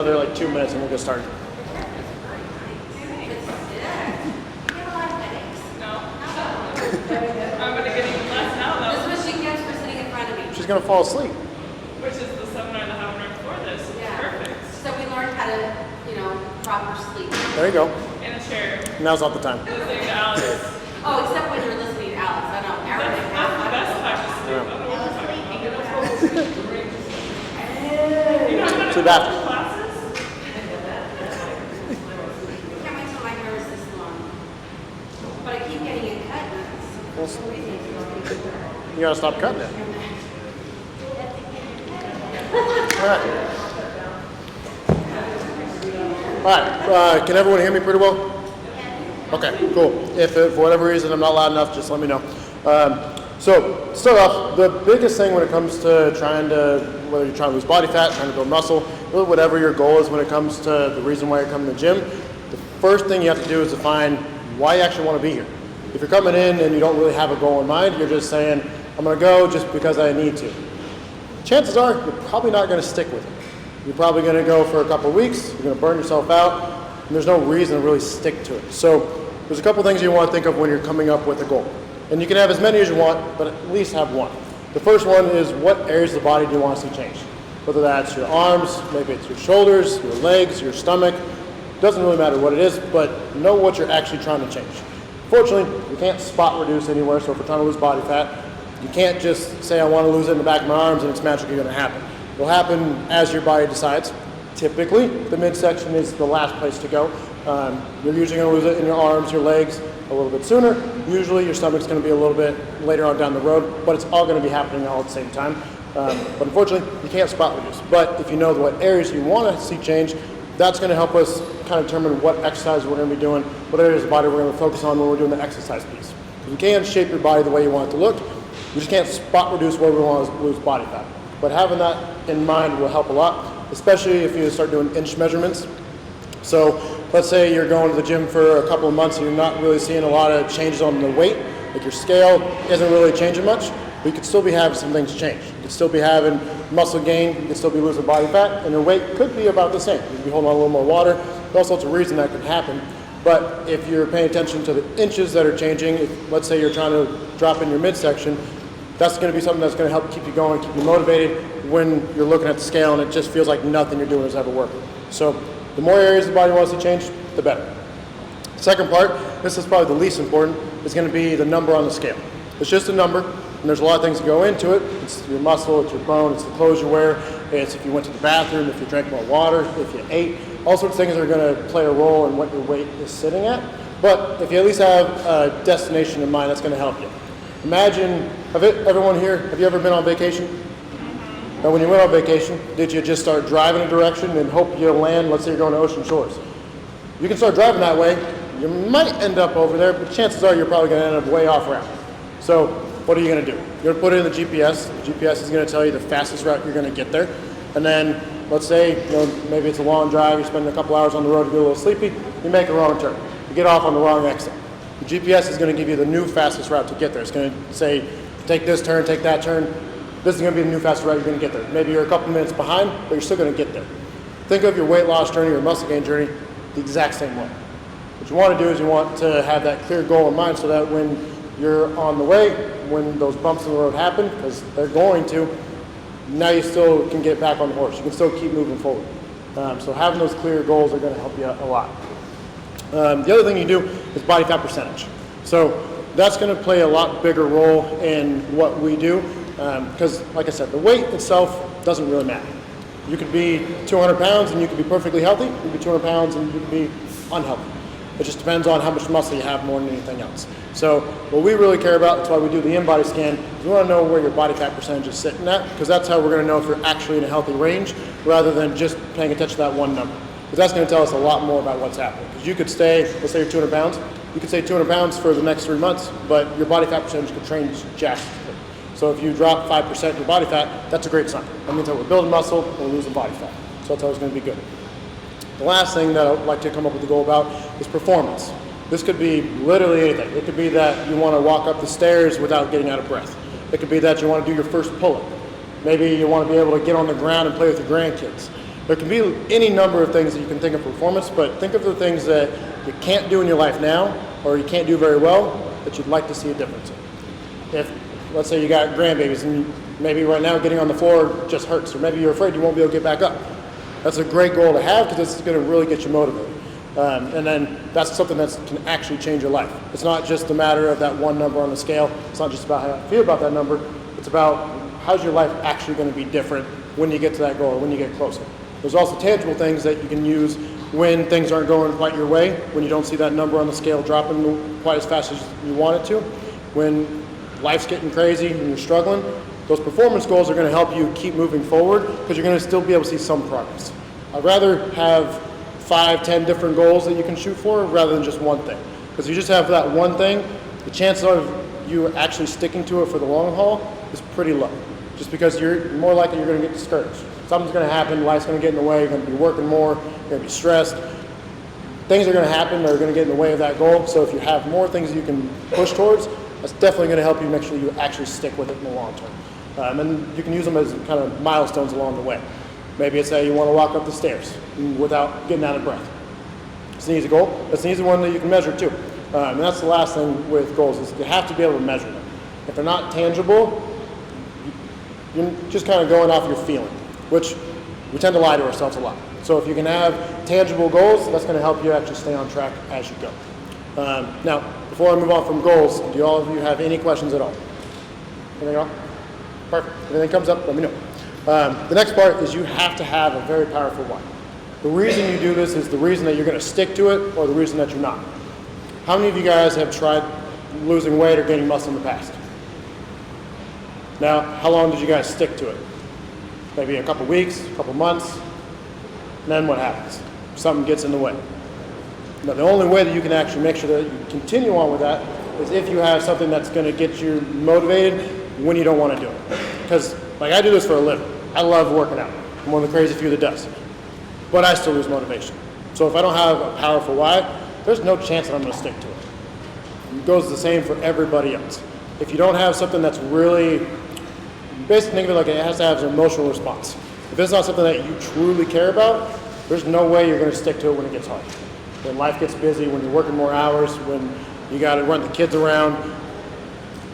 Another like 2 minutes and we'll get started. I'm going to get even less now, though. This is what she gets for sitting in front of me. She's gonna fall asleep. Which is the seminar that happened right before this. It's perfect. So we learned how to, proper sleep. There you go. In a chair. Now's not the time. Listening to Alex. Oh, except when you're listening to Alex. I don't know. That's the best time to sleep. I don't know what you're talking about. You know, I'm going Sleep to after. classes. I can't wait till my hair is this long. But I keep getting it cut. For some reason. You gotta stop cutting it. Alright. Alright, can everyone hear me pretty well? Okay, cool. If for whatever reason I'm not loud enough, just let me know. So, to start off, the biggest thing when it comes to whether you're trying to lose body fat, trying to build muscle, really whatever your goal is when it comes to the reason why you're coming to the gym, the first thing you have to do is define why you actually want to be here. If you're coming in and you don't really have a goal in mind, you're just saying, I'm going to go just because I need to. Chances are you're probably not going to stick with it. You're probably going to go for a couple of weeks, you're going to burn yourself out, and there's no reason to really stick to it. So there's a couple things you want to think of when you're coming up with a goal. And you can have as many as you want, but at least have one. The first one is what areas of the body do you want to see change? Whether that's your arms, maybe it's your shoulders, your legs, your stomach. Doesn't really matter what it is, but know what you're actually trying to change. Fortunately, you can't spot reduce anywhere, so if we're trying to lose body fat, you can't just say I want to lose it in the back of my arms and it's magically going to happen. It'll happen as your body decides. Typically, the midsection is the last place to go. You're usually going to lose it in your arms, your legs a little bit sooner. Usually your stomach's going to be a little bit later on down the road, but it's all going to be happening all at the same time. But unfortunately, you can't spot reduce. But if you know what areas you want to see change, that's going to help us kind of determine what exercise we're going to be doing, what areas of the body we're going to focus on when we're doing the exercise piece. You can shape your body the way you want it to look. You just can't spot reduce where we want to lose body fat. But having that in mind will help a lot, especially if you start doing inch measurements. So let's say you're going to the gym for a couple of months and you're not really seeing a lot of changes on the weight, like your scale isn't really changing much, but you could still be having some things change. You could still be having muscle gain, you could still be losing body fat, and your weight could be about the same. You could be holding on a little more water. There's all sorts of reasons that could happen. But if you're paying attention to the inches that are changing, if, let's say you're trying to drop in your midsection, that's going to be something that's going to help keep you going, keep you motivated when you're looking at the scale and it just feels like nothing you're doing is ever working. So the more areas the body wants to change, the better. Second part, this is probably the least important, is going to be the number on the scale. It's just a number, and there's a lot of things that go into it. It's your muscle, it's your bone, it's the clothes you wear, it's if you went to the bathroom, if you drank more water, if you ate. All sorts of things are going to play a role in what your weight is sitting at. But if you at least have a destination in mind, that's going to help you. Imagine, everyone here, have you ever been on vacation? Now when you went on vacation, did you just start driving a direction and hope you'll land, let's say you're going to Ocean Shores? You can start driving that way, you might end up over there, but chances are you're probably going to end up way off route. So what are you going to do? You're going to put it in the GPS. The GPS is going to tell you the fastest route you're going to get there. And then let's say, maybe it's a long drive, you're spending a couple hours on the road, you get a little sleepy, you make a wrong turn. You get off on the wrong exit. The GPS is going to give you the new fastest route to get there. It's going to say, take this turn, take that turn. This is going to be the new fastest route you're going to get there. Maybe you're a couple minutes behind, but you're still going to get there. Think of your weight loss journey or muscle gain journey the exact same way. What you want to do is you want to have that clear goal in mind so that when you're on the way, when those bumps in the road happen, because they're going to, now you still can get back on the horse. You can still keep moving forward. So having those clear goals are going to help you a lot. The other thing you do is body fat percentage. So that's going to play a lot bigger role in what we do because, like I said, the weight itself doesn't really matter. You could be 200 pounds and you could be perfectly healthy. You could be 200 pounds and you could be unhealthy. It just depends on how much muscle you have more than anything else. So what we really care about, that's why we do the in-body scan, is we want to know where your body fat percentage is sitting at, because that's how we're going to know if you're actually in a healthy range rather than just paying attention to that one number. Because that's going to tell us a lot more about what's happening. Because you could stay, let's say you're 200 pounds, you could stay 200 pounds for the next 3 months, but your body fat percentage could change drastically. So if you drop 5% of your body fat, that's a great sign. That means that we're building muscle and we're losing body fat. So that's always going to be good. The last thing that I'd like to come up with a goal about is performance. This could be literally anything. It could be that you want to walk up the stairs without getting out of breath. It could be that you want to do your first pull-up. Maybe you want to be able to get on the ground and play with your grandkids. There can be any number of things that you can think of for performance, but think of the things that you can't do in your life now, or you can't do very well, that you'd like to see a difference in. If, let's say you got grandbabies, and maybe right now getting on the floor just hurts, or maybe you're afraid you won't be able to get back up. That's a great goal to have, because it's going to really get you motivated. And then that's something that can actually change your life. It's not just a matter of that one number on the scale. It's not just about how you feel about that number. It's about how's your life actually going to be different when you get to that goal, or when you get closer. There's also tangible things that you can use when things aren't going quite your way, when you don't see that number on the scale dropping quite as fast as you want it to, when life's getting crazy and you're struggling. Those performance goals are going to help you keep moving forward, because you're going to still be able to see some progress. I'd rather have 5, 10 different goals that you can shoot for rather than just one thing. Because if you just have that one thing, the chances of you actually sticking to it for the long haul is pretty low. Just because you're more likely you're going to get discouraged. Something's going to happen, life's going to get in the way, you're going to be working more, you're going to be stressed. Things are going to happen that are going to get in the way of that goal. So if you have more things you can push towards, that's definitely going to help you make sure you actually stick with it in the long term. And you can use them as kind of milestones along the way. Maybe it's that you want to walk up the stairs without getting out of breath. It's an easy goal. It's an easy one that you can measure too. And that's the last thing with goals, is you have to be able to measure them. If they're not tangible, you're just kind of going off your feeling, which we tend to lie to ourselves a lot. So if you can have tangible goals, that's going to help you actually stay on track as you go. Now, before I move on from goals, do all of you have any questions at all? Anything at all? Perfect. If anything comes up, let me know. The next part is you have to have a very powerful why. The reason you do this is the reason that you're going to stick to it, or the reason that you're not. How many of you guys have tried losing weight or gaining muscle in the past? Now, how long did you guys stick to it? Maybe a couple weeks, a couple months, and then what happens? Something gets in the way. Now, the only way that you can actually make sure that you continue on with that is if you have something that's going to get you motivated when you don't want to do it. Because, like, I do this for a living. I love working out. I'm one of the crazy few that does. But I still lose motivation. So if I don't have a powerful why, there's no chance that I'm going to stick to it. It goes the same for everybody else. If you don't have something that's really, basically think of it like it has to have an emotional response. If it's not something that you truly care about, there's no way you're going to stick to it when it gets hard. When life gets busy, when you're working more hours, when you got to run the kids around,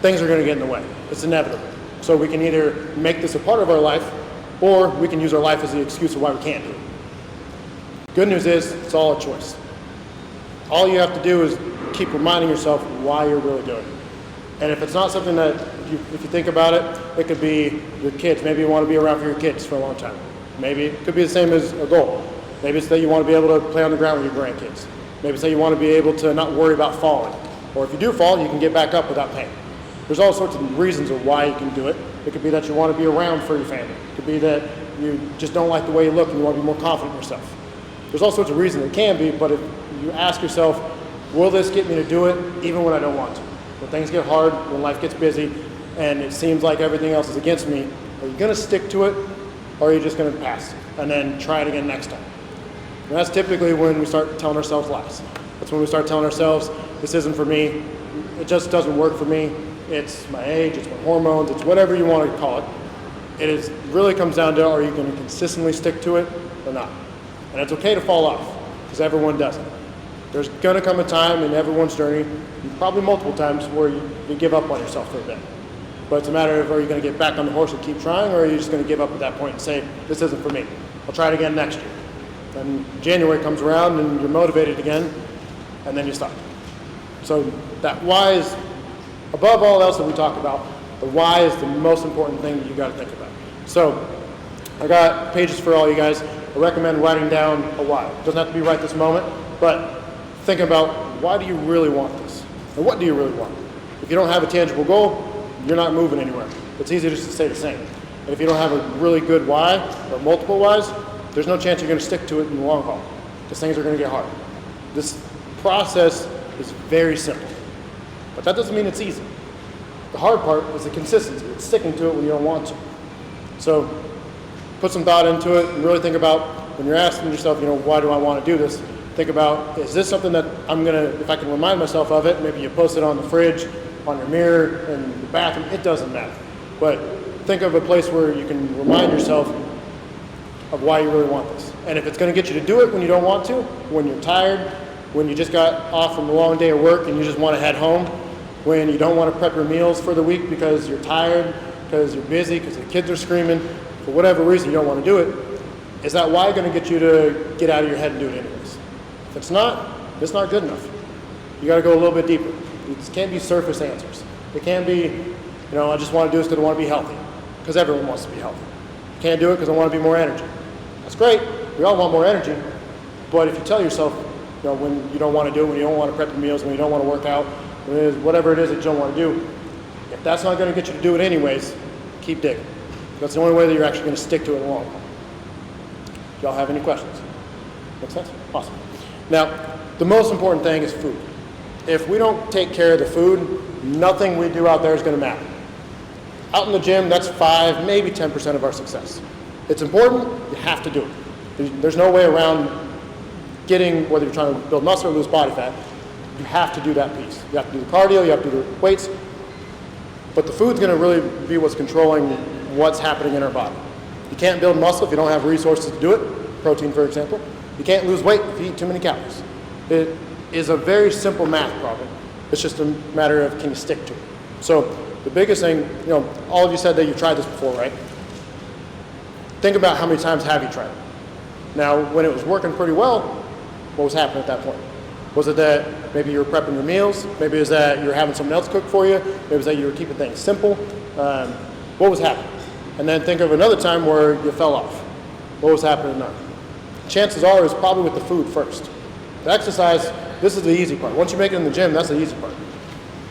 things are going to get in the way. It's inevitable. So we can either make this a part of our life, or we can use our life as the excuse of why we can't do it. Good news is, it's all a choice. All you have to do is keep reminding yourself why you're really doing it. And if it's not something that, if you think about it, it could be your kids. Maybe you want to be around for your kids for a long time. Maybe it could be the same as a goal. Maybe it's that you want to be able to play on the ground with your grandkids. Maybe it's that you want to be able to not worry about falling. Or if you do fall, you can get back up without pain. There's all sorts of reasons of why you can do it. It could be that you want to be around for your family. It could be that you just don't like the way you look and you want to be more confident in yourself. There's all sorts of reasons it can be, but if you ask yourself, will this get me to do it even when I don't want to? When things get hard, when life gets busy, and it seems like everything else is against me, are you going to stick to it, or are you just going to pass and then try it again next time? And that's typically when we start telling ourselves lies. That's when we start telling ourselves, this isn't for me, it just doesn't work for me, it's my age, it's my hormones, it's whatever you want to call it. It really comes down to, are you going to consistently stick to it or not? And it's okay to fall off, because everyone does it. There's going to come a time in everyone's journey, probably multiple times, where you give up on yourself for a bit. But it's a matter of, are you going to get back on the horse and keep trying, or are you just going to give up at that point and say, this isn't for me, I'll try it again next year. Then January comes around and you're motivated again, and then you stop. So that why is, above all else that we talk about, the why is the most important thing that you got to think about. So I got pages for all you guys. I recommend writing down a why. It doesn't have to be right this moment, but think about, why do you really want this? And what do you really want? If you don't have a tangible goal, you're not moving anywhere. It's easy just to stay the same. And if you don't have a really good why, or multiple whys, there's no chance you're going to stick to it in the long haul, because things are going to get hard. This process is very simple, but that doesn't mean it's easy. The hard part is the consistency. It's sticking to it when you don't want to. So put some thought into it and really think about, when you're asking yourself, why do I want to do this? Think about, is this something that I'm going to, if I can remind myself of it, maybe you post it on the fridge, on your mirror, in the bathroom, it doesn't matter. But think of a place where you can remind yourself, of why you really want this. And if it's going to get you to do it when you don't want to, when you're tired, when you just got off from a long day of work and you just want to head home, when you don't want to prep your meals for the week because you're tired, because you're busy, because the kids are screaming, for whatever reason you don't want to do it, is that why going to get you to get out of your head and do it anyways? If it's not good enough. You got to go a little bit deeper. It can't be surface answers. It can't be, I just want to do this because I want to be healthy, because everyone wants to be healthy. You can't do it because I want to be more energy. That's great. We all want more energy. But if you tell yourself, when you don't want to do it, when you don't want to prep your meals, when you don't want to work out, whatever it is that you don't want to do, if that's not going to get you to do it anyways, keep digging. That's the only way that you're actually going to stick to it in the long run. Do y'all have any questions? Make sense? Awesome. Now, the most important thing is food. If we don't take care of the food, nothing we do out there is going to matter. Out in the gym, that's 5, maybe 10% of our success. It's important, you have to do it. There's no way around getting, whether you're trying to build muscle or lose body fat, you have to do that piece. You have to do the cardio, you have to do the weights, but the food's going to really be what's controlling what's happening in our body. You can't build muscle if you don't have resources to do it, protein for example. You can't lose weight if you eat too many calories. It is a very simple math problem. It's just a matter of can you stick to it. So the biggest thing, all of you said that you tried this before, right? Think about how many times have you tried it. Now, when it was working pretty well, what was happening at that point? Was it that maybe you were prepping your meals? Maybe it was that you were having someone else cook for you? Maybe it was that you were keeping things simple? What was happening? And then think of another time where you fell off. What was happening then? Chances are it was probably with the food first. The exercise, this is the easy part. Once you make it in the gym, that's the easy part.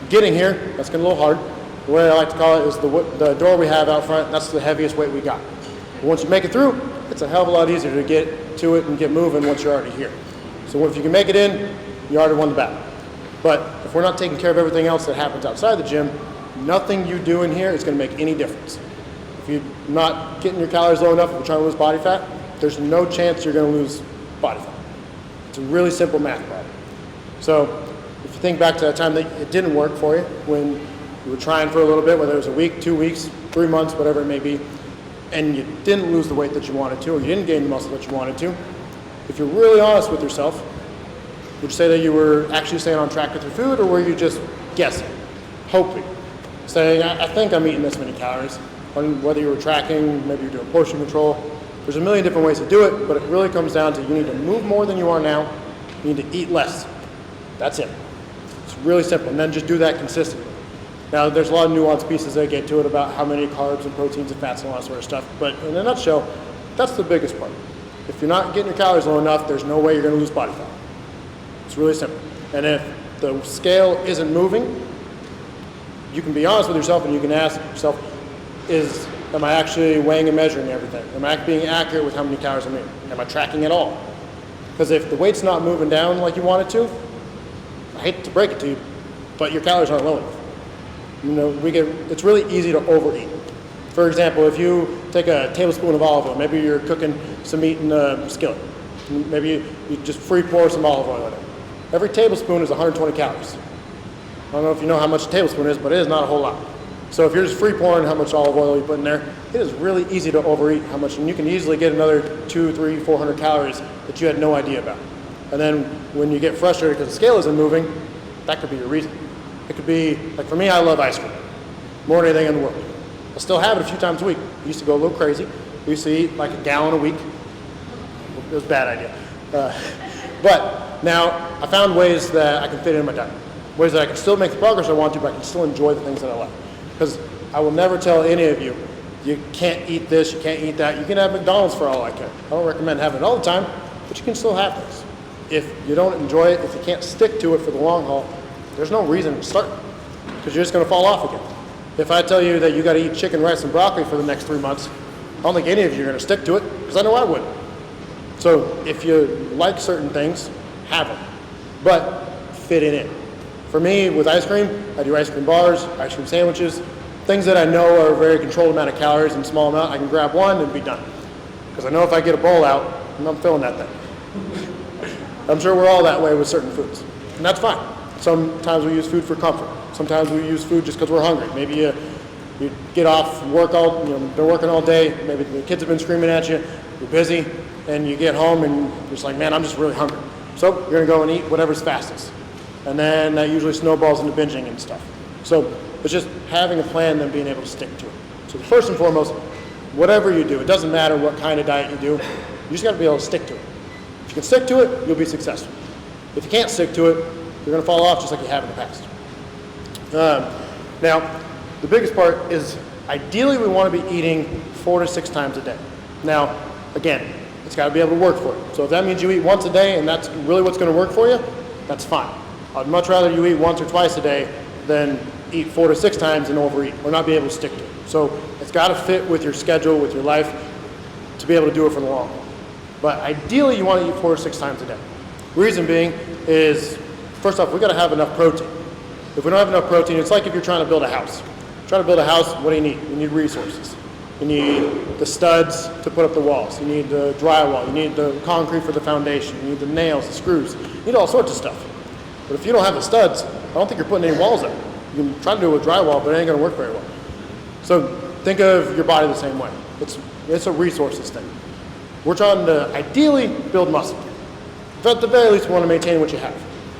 Getting here, that's going to be a little hard. The way I like to call it is the door we have out front, that's the heaviest weight we got. But once you make it through, it's a hell of a lot easier to get to it and get moving once you're already here. So if you can make it in, you already won the battle. But if we're not taking care of everything else that happens outside the gym, nothing you do in here is going to make any difference. If you're not getting your calories low enough, if you're trying to lose body fat, there's no chance you're going to lose body fat. It's a really simple math problem. So if you think back to that time that it didn't work for you, when you were trying for a little bit, whether it was a week, 2 weeks, 3 months, whatever it may be, and you didn't lose the weight that you wanted to, or you didn't gain the muscle that you wanted to, if you're really honest with yourself, would you say that you were actually staying on track with your food, or were you just guessing, hoping, saying, I think I'm eating this many calories? On whether you were tracking, maybe you're doing portion control. There's a million different ways to do it, but it really comes down to you need to move more than you are now. You need to eat less. That's it. It's really simple, and then just do that consistently. Now, there's a lot of nuanced pieces that get to it about how many carbs and proteins and fats and all that sort of stuff, but in a nutshell, that's the biggest part. If you're not getting your calories low enough, there's no way you're going to lose body fat. It's really simple. And if the scale isn't moving, you can be honest with yourself and you can ask yourself, am I actually weighing and measuring everything? Am I being accurate with how many calories I'm eating? Am I tracking at all? Because if the weight's not moving down like you want it to, I hate to break it to you, but your calories aren't low enough. It's really easy to overeat. For example, if you take a tablespoon of olive oil, maybe you're cooking some meat in a skillet. Maybe you just free pour some olive oil in it. Every tablespoon is 120 calories. I don't know if you know how much a tablespoon is, but it is not a whole lot. So if you're just free pouring how much olive oil you put in there, it is really easy to overeat how much, and you can easily get another 200, 300, 400 calories that you had no idea about. And then when you get frustrated because the scale isn't moving, that could be your reason. It could be, like for me, I love ice cream more than anything in the world. I still have it a few times a week. I used to go a little crazy. We used to eat like a gallon a week. It was a bad idea. But now I found ways that I can fit it in my diet. Ways that I can still make the progress I want to, but I can still enjoy the things that I like. Because I will never tell any of you, you can't eat this, you can't eat that. You can have McDonald's for all I care. I don't recommend having it all the time, but you can still have things. If you don't enjoy it, if you can't stick to it for the long haul, there's no reason to start, because you're just going to fall off again. If I tell you that you got to eat chicken, rice, and broccoli for the next 3 months, I don't think any of you are going to stick to it, because I know I wouldn't. So if you like certain things, have them, but fit it in. For me, with ice cream, I do ice cream bars, ice cream sandwiches, things that I know are a very controlled amount of calories and small amount. I can grab one and be done. Because I know if I get a bowl out, I'm filling that thing. I'm sure we're all that way with certain foods, and that's fine. Sometimes we use food for comfort. Sometimes we use food just because we're hungry. Maybe you get off work been working all day. Maybe the kids have been screaming at you. you're busy, and you get home and you're just like, man, I'm just really hungry. So you're gonna go and eat whatever's fastest. And then that usually snowballs into binging and stuff. So it's just having a plan and being able to stick to it. So first and foremost, whatever you do, it doesn't matter what kind of diet you do, you just gotta be able to stick to it. If you can stick to it, you'll be successful. If you can't stick to it, you're gonna fall off just like you have in the past. Now, the biggest part is ideally we wanna be eating 4 to 6 times a day. Now, again, it's gotta be able to work for it. So if that means you eat once a day and that's really what's gonna work for you, that's fine. I'd much rather you eat once or twice a day than eat 4 to 6 times and overeat or not be able to stick to it. So it's got to fit with your schedule, with your life, to be able to do it for the long haul. But ideally, you want to eat 4 to 6 times a day. Reason being is, first off, we got to have enough protein. If we don't have enough protein, it's like if you're trying to build a house. Trying to build a house, what do you need? You need resources. You need the studs to put up the walls. You need the drywall. You need the concrete for the foundation. You need the nails, the screws. You need all sorts of stuff. But if you don't have the studs, I don't think you're putting any walls up. You can try to do it with drywall, but it ain't going to work very well. So think of your body the same way. It's a resources thing. We're trying to ideally build muscle. But at the very least, we want to maintain what you have.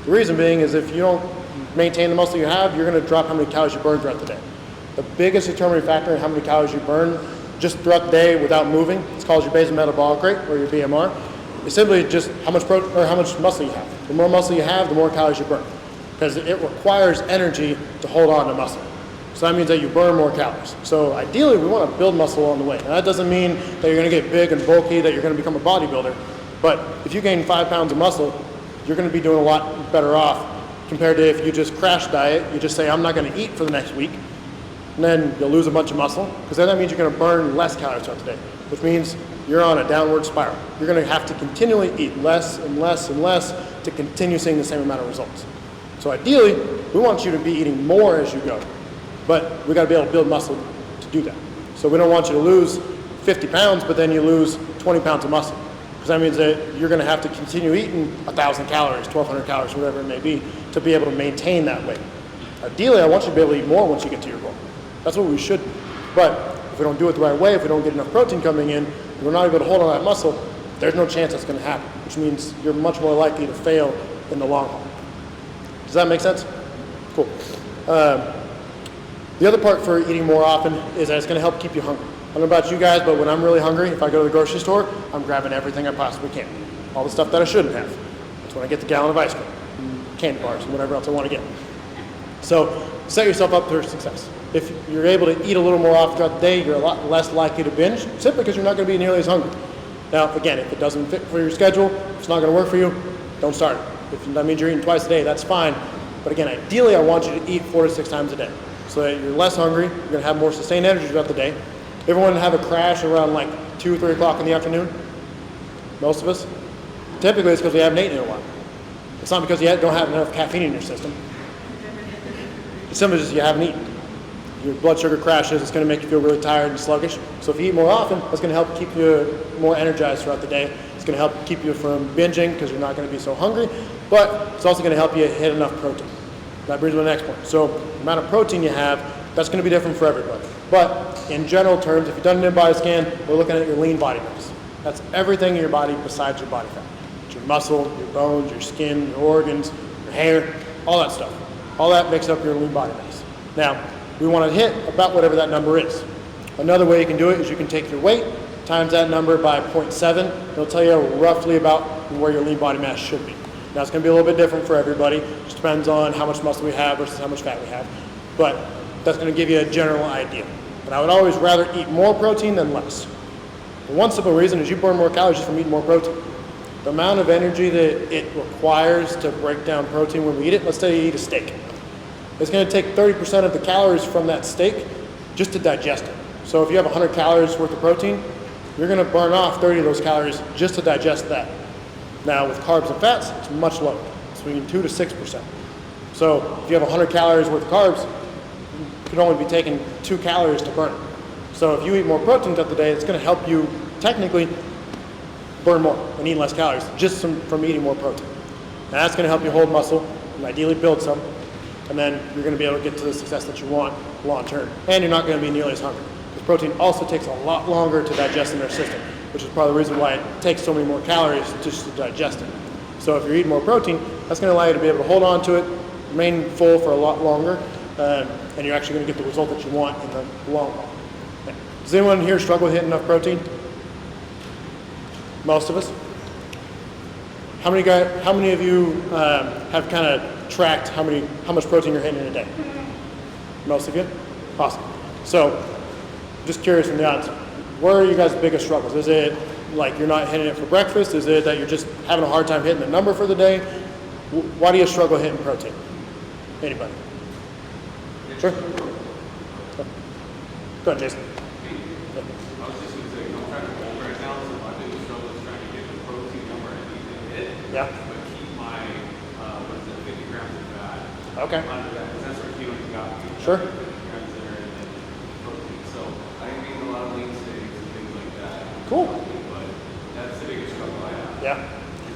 The reason being is if you don't maintain the muscle you have, you're going to drop how many calories you burn throughout the day. The biggest determining factor in how many calories you burn just throughout the day without moving, it's called your basal metabolic rate, or your BMR. It's simply just how much muscle you have. The more muscle you have, the more calories you burn, because it requires energy to hold on to muscle. So that means that you burn more calories. So ideally, we want to build muscle along the way. Now that doesn't mean that you're going to get big and bulky, that you're going to become a bodybuilder. But if you gain 5 pounds of muscle, you're going to be doing a lot better off compared to if you just crash diet. You just say, I'm not going to eat for the next week, and then you'll lose a bunch of muscle, because then that means you're going to burn less calories throughout the day, which means you're on a downward spiral. You're going to have to continually eat less and less and less to continue seeing the same amount of results. So ideally, we want you to be eating more as you go, but we got to be able to build muscle to do that. So we don't want you to lose 50 pounds, but then you lose 20 pounds of muscle, because that means that you're going to have to continue eating 1,000 calories, 1,200 calories, whatever it may be, to be able to maintain that weight. Ideally, I want you to be able to eat more once you get to your goal. That's what we should do. But if we don't do it the right way, if we don't get enough protein coming in, we're not able to hold on that muscle, there's no chance that's going to happen, which means you're much more likely to fail in the long haul. Does that make sense? Cool. The other part for eating more often is that it's going to help keep you hungry. I don't know about you guys, but when I'm really hungry, if I go to the grocery store, I'm grabbing everything I possibly can. All the stuff that I shouldn't have. That's when I get the gallon of ice cream, candy bars, and whatever else I want to get. So set yourself up for success. If you're able to eat a little more often throughout the day, you're a lot less likely to binge, simply because you're not going to be nearly as hungry. Now, again, if it doesn't fit for your schedule, if it's not going to work for you, don't start it. If that means you're eating twice a day, that's fine. But again, ideally, I want you to eat 4 to 6 times a day, so that you're less hungry, you're going to have more sustained energy throughout the day. Everyone have a crash around like 2 or 3 o'clock in the afternoon? Most of us? Typically, it's because we haven't eaten in a while. It's not because you don't have enough caffeine in your system. It's simply just you haven't eaten. Your blood sugar crashes, it's going to make you feel really tired and sluggish. So if you eat more often, that's going to help keep you more energized throughout the day. It's going to help keep you from binging because you're not going to be so hungry, but it's also going to help you hit enough protein. That brings me to the next point. So the amount of protein you have, that's going to be different for everybody. But in general terms, if you've done an in-body scan, we're looking at your lean body mass. That's everything in your body besides your body fat. It's your muscle, your bones, your skin, your organs, your hair, all that stuff. All that makes up your lean body mass. Now, we want to hit about whatever that number is. Another way you can do it is you can take your weight, times that number by 0.7. It'll tell you roughly about where your lean body mass should be. Now, it's going to be a little bit different for everybody. It just depends on how much muscle we have versus how much fat we have. But that's going to give you a general idea. But I would always rather eat more protein than less. And one simple reason is you burn more calories just from eating more protein. The amount of energy that it requires to break down protein when we eat it, let's say you eat a steak. It's going to take 30% of the calories from that steak just to digest it. So if you have 100 calories worth of protein, you're going to burn off 30 of those calories just to digest that. Now with carbs and fats, it's much lower. It's between 2 to 6%. So if you have 100 calories worth of carbs, you can only be taking 2 calories to burn it. So if you eat more protein throughout the day, it's going to help you technically burn more and eat less calories just from eating more protein. And that's going to help you hold muscle and ideally build some. And then you're going to be able to get to the success that you want long term. And you're not going to be nearly as hungry. Because protein also takes a lot longer to digest in our system. which is part of the reason why it takes so many more calories just to digest it. So if you're eating more protein, that's going to allow you to be able to hold on to it, remain full for a lot longer, and you're actually going to get the result that you want in the long run. Yeah. Does anyone here struggle with hitting enough protein? Most of us. How many of you have kind of tracked how much protein you're hitting in a day? Most of you? Awesome. So, just curious from the audience, where are you guys' biggest struggles? Is it like you're not hitting it for breakfast? Is it that you're just having a hard time hitting the number for the day? Why do you struggle hitting protein? Anybody? Sure? Go ahead, Jason. I was just going to say, I'm trying to hold right now, so my biggest struggle is trying to get the protein number I need to hit, Yeah. but keep my, 50 grams of fat Okay. under that, because that's where keto got me. Sure. 50 grams there and then protein. So I am eating a lot of lean steaks and things like that. Cool. But that's the biggest struggle I have. Yeah.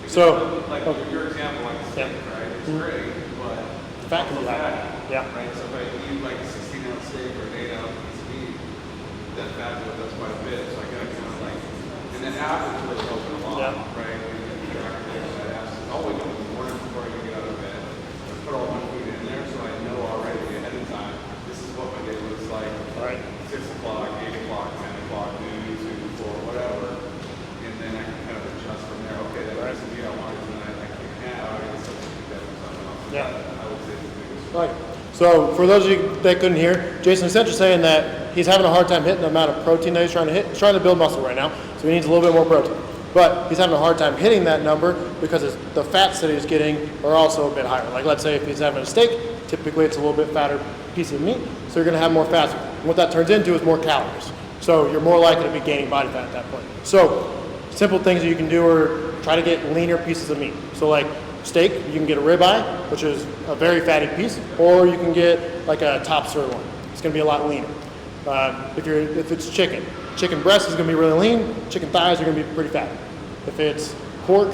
Because So, like oh, your example, like the steak, right? It's great, but fat can be also high. fatty. Yeah. Right, so if I eat like a 16-ounce steak or an 8-ounce piece of meat, that fat load does quite a bit. So I gotta kind of like, and then after it's really helping along, Yeah. right? And then you track it, that abscess. I'll wake up in the morning before I get out of bed. I put all my food in there, so I know already ahead of time. This is what my day looks like. All right. 6 o'clock, 8 o'clock, 10 o'clock, noon, 2, 4, whatever. And then I can kind of adjust from there. Okay, that Right. piece of meat I wanted tonight, I can have. I can substitute that for something else. Yeah. I would say it's the biggest. Right. So for those of you that couldn't hear, Jason essentially saying that he's having a hard time hitting the amount of protein that he's trying to hit. He's trying to build muscle right now, so he needs a little bit more protein. But he's having a hard time hitting that number because the fats that he's getting are also a bit higher. Like let's say if he's having a steak, typically it's a little bit fatter piece of meat, so you're going to have more fats. And what that turns into is more calories. So you're more likely to be gaining body fat at that point. So simple things that you can do are try to get leaner pieces of meat. So like steak, you can get a ribeye, which is a very fatty piece, or you can get like a top sirloin. It's going to be a lot leaner. If it's chicken breast is going to be really lean. Chicken thighs are going to be pretty fatty. If it's pork,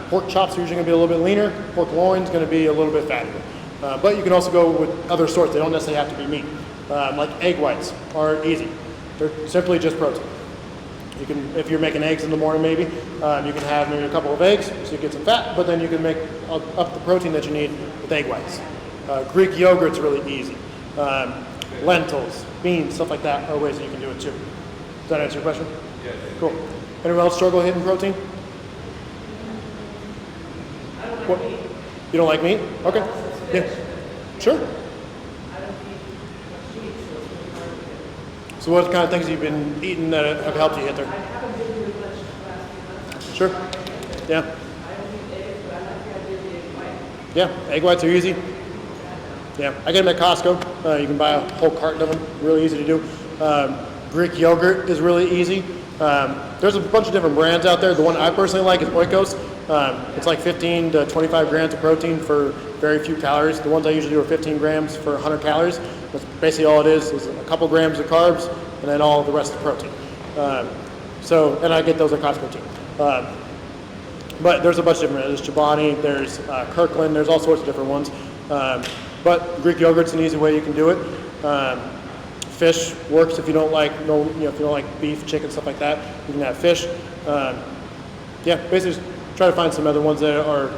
pork chops are usually going to be a little bit leaner. Pork loin is going to be a little bit fattier. But you can also go with other sorts. They don't necessarily have to be meat. Like egg whites are easy. They're simply just protein. You can, if you're making eggs in the morning maybe, you can have maybe a couple of eggs so you get some fat, but then you can make up the protein that you need with egg whites. Greek yogurt's really easy. Lentils, beans, stuff like that are ways that you can do it too. Does that answer your question? Yeah. Cool. Anyone else struggle hitting protein? I don't What? like meat. You don't like meat? Okay. Yeah. Sure. I don't eat much meat, so it's really hard to get. So what kind of things have you been eating that have helped you hit I there? haven't been doing much the last few months. Sure. Yeah. I don't eat eggs, but I like the idea of the egg white. Yeah. Egg whites are easy. Yeah. I get them at Costco. You can buy a whole carton of them. Really easy to do. Greek yogurt is really easy. There's a bunch of different brands out there. The one I personally like is Oikos. It's like 15 to 25 grams of protein for very few calories. The ones I usually do are 15 grams for 100 calories. That's basically all it is a couple grams of carbs and then all the rest of protein. And I get those at Costco too. But there's a bunch of different, there's Chobani, there's Kirkland, there's all sorts of different ones. But Greek yogurt's an easy way you can do it. Fish works if you don't like if you don't like beef, chicken, stuff like that. You can have fish. Yeah, basically just try to find some other ones that are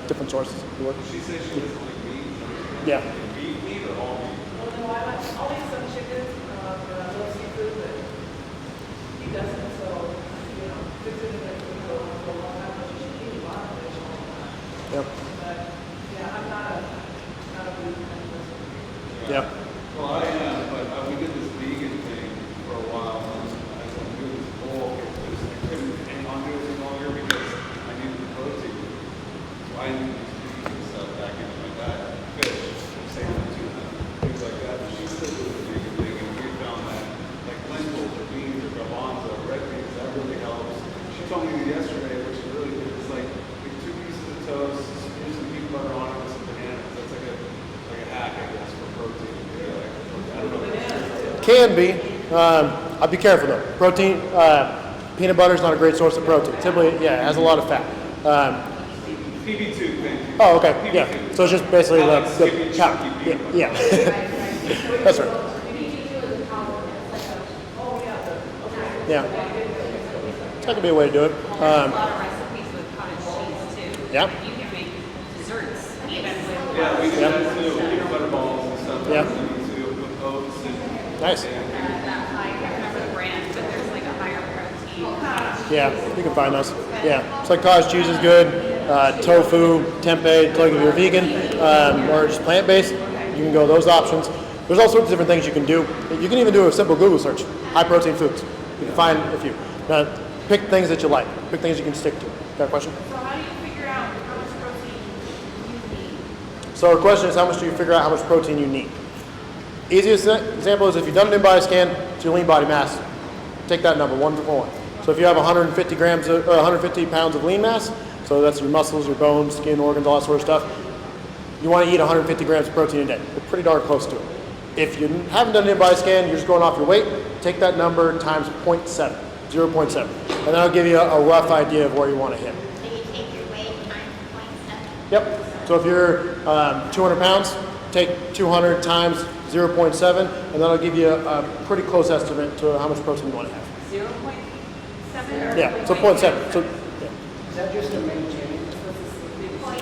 different sources. Work. She says she doesn't like meat. Yeah. Beef meat or all meat? Well, no, I'll eat some chicken, but I love seafood, but he doesn't, so, fixing it for a long time, but you should eat a lot of fish all the time. Yep. But, yeah, I'm not a beef kind of person. Yeah. Well, I am, but we did this vegan thing for a while. And I was going to do this bowl. I couldn't hang on to it any longer because I needed the protein. So I needed to vegan stuff back into my diet. Fish, salmon, tuna, things like that. But she still did the vegan thing, and we found that like lentils or beans or garbanzo, red beans, that really helps. She told me yesterday, which is really good. It's like 2 pieces of toast, use some peanut butter on it with some bananas. That's like a hack, I guess, for protein. I don't know. Can be. I'd be careful though. Protein, peanut butter is not a great source of protein. Typically, yeah, it has a lot of fat. PB2 thing. Oh, okay. Yeah. So it's just basically I like the skinny, cow. chunky peanut Yeah. That's right. Yeah. That could be a way to do it. There's a lot of recipes with cottage cheese too. Yeah. You can make desserts even with. Yeah, we do Yeah. that too, peanut butter balls and stuff. Yeah. That we do with oats and. Nice. That high, I can't remember the brand, but there's like a higher protein cottage cheese. Yeah, you can find those. Yeah, it's like cottage cheese is good. Tofu, tempeh, like if you're vegan or just plant-based, you can go those options. There's all sorts of different things you can do. You can even do a simple Google search, high protein foods. You can find a few. Now, pick things that you like. Pick things you can stick to. Got a question? So how do you figure out how much protein you need? So our question is, how much do you figure out how much protein you need? Easiest example is if you've done an in-body scan, it's your lean body mass. Take that number, 1 for 1. So if you have 150 grams or 150 pounds of lean mass, so that's your muscles, your bones, skin, organs, all that sort of stuff, you want to eat 150 grams of protein a day. We're pretty darn close to it. If you haven't done an in-body scan, you're just going off your weight, take that number times 0.7, 0.7. And that'll give you a rough idea of where you want to hit. So you take your weight times 0.7. Yep. So if you're 200 pounds, take 200 times 0.7, and that'll give you a pretty close estimate to how much protein you want to have. 0.7? Yeah, so 0.7. So, Is that just to maintain?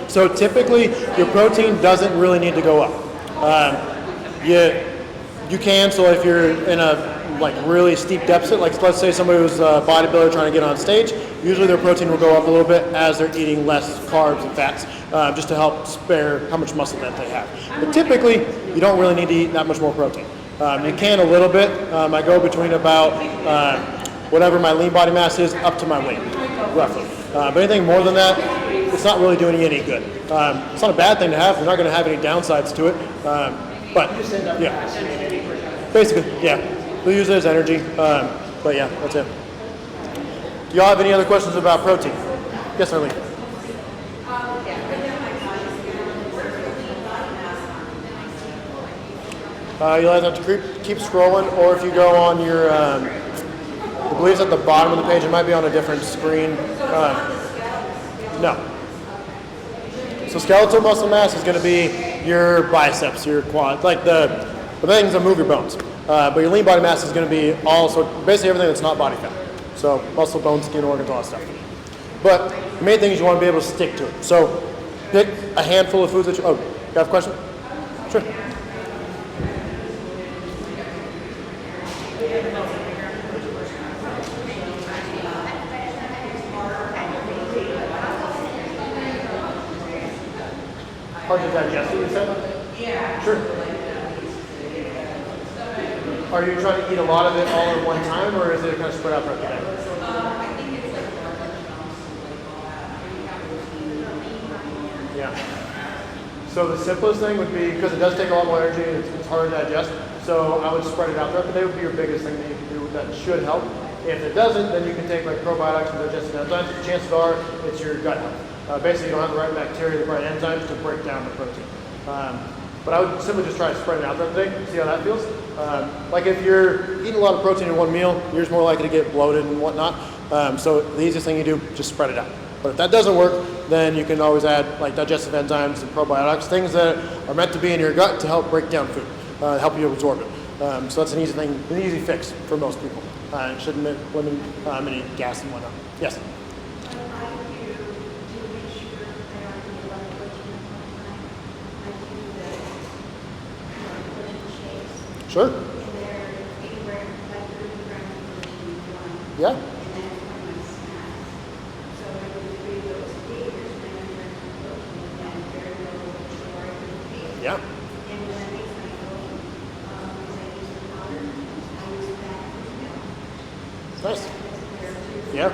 so typically, your protein doesn't really need to go up. You can, so if you're in a really steep deficit, like let's say somebody who's a bodybuilder trying to get on stage, usually their protein will go up a little bit as they're eating less carbs and fats, just to help spare how much muscle that they have. But typically, you don't really need to eat that much more protein. You can a little bit. I go between about whatever my lean body mass is up to my weight, roughly. But anything more than that, it's not really doing you any good. It's not a bad thing to have. You're not going to have any downsides to it. But yeah, basically, yeah, we'll use it as energy. But yeah, that's it. Do y'all have any other questions about protein? Yes, Arlene. You'll either have to keep scrolling, or if you go on your, I believe it's at the bottom of the page. It might be on a different screen. No. So skeletal muscle mass is going to be your biceps, your quad, like the things that move your bones. But your lean body mass is going to be also basically everything that's not body fat. So muscle, bone, skin, organs, all that stuff. But the main thing is you want to be able to stick to it. So pick a handful of foods that you, oh, you have a question? Sure. Hard to digest it, you said? Yeah. Sure. Are you trying to eat a lot of it all at one time, or is it kind of spread out throughout the day? Yeah. So the simplest thing would be, because it does take a lot more energy and it's hard to digest, so I would spread it out throughout the day would be your biggest thing that you can do that should help. If it doesn't, then you can take like probiotics and digestive enzymes. Chances are it's your gut health. Basically, you don't have the right bacteria, the right enzymes to break down the protein. But I would simply just try to spread it out throughout the day, see how that feels. Like if you're eating a lot of protein in one meal, you're just more likely to get bloated and whatnot. So the easiest thing you do, just spread it out. But if that doesn't work, then you can always add like digestive enzymes and probiotics, things that are meant to be in your gut to help break down food, help you absorb it. So that's an easy thing, an easy fix for most people. It shouldn't limit any gas and whatnot. Yes? Sure. Yeah. Yeah. Nice. Yeah.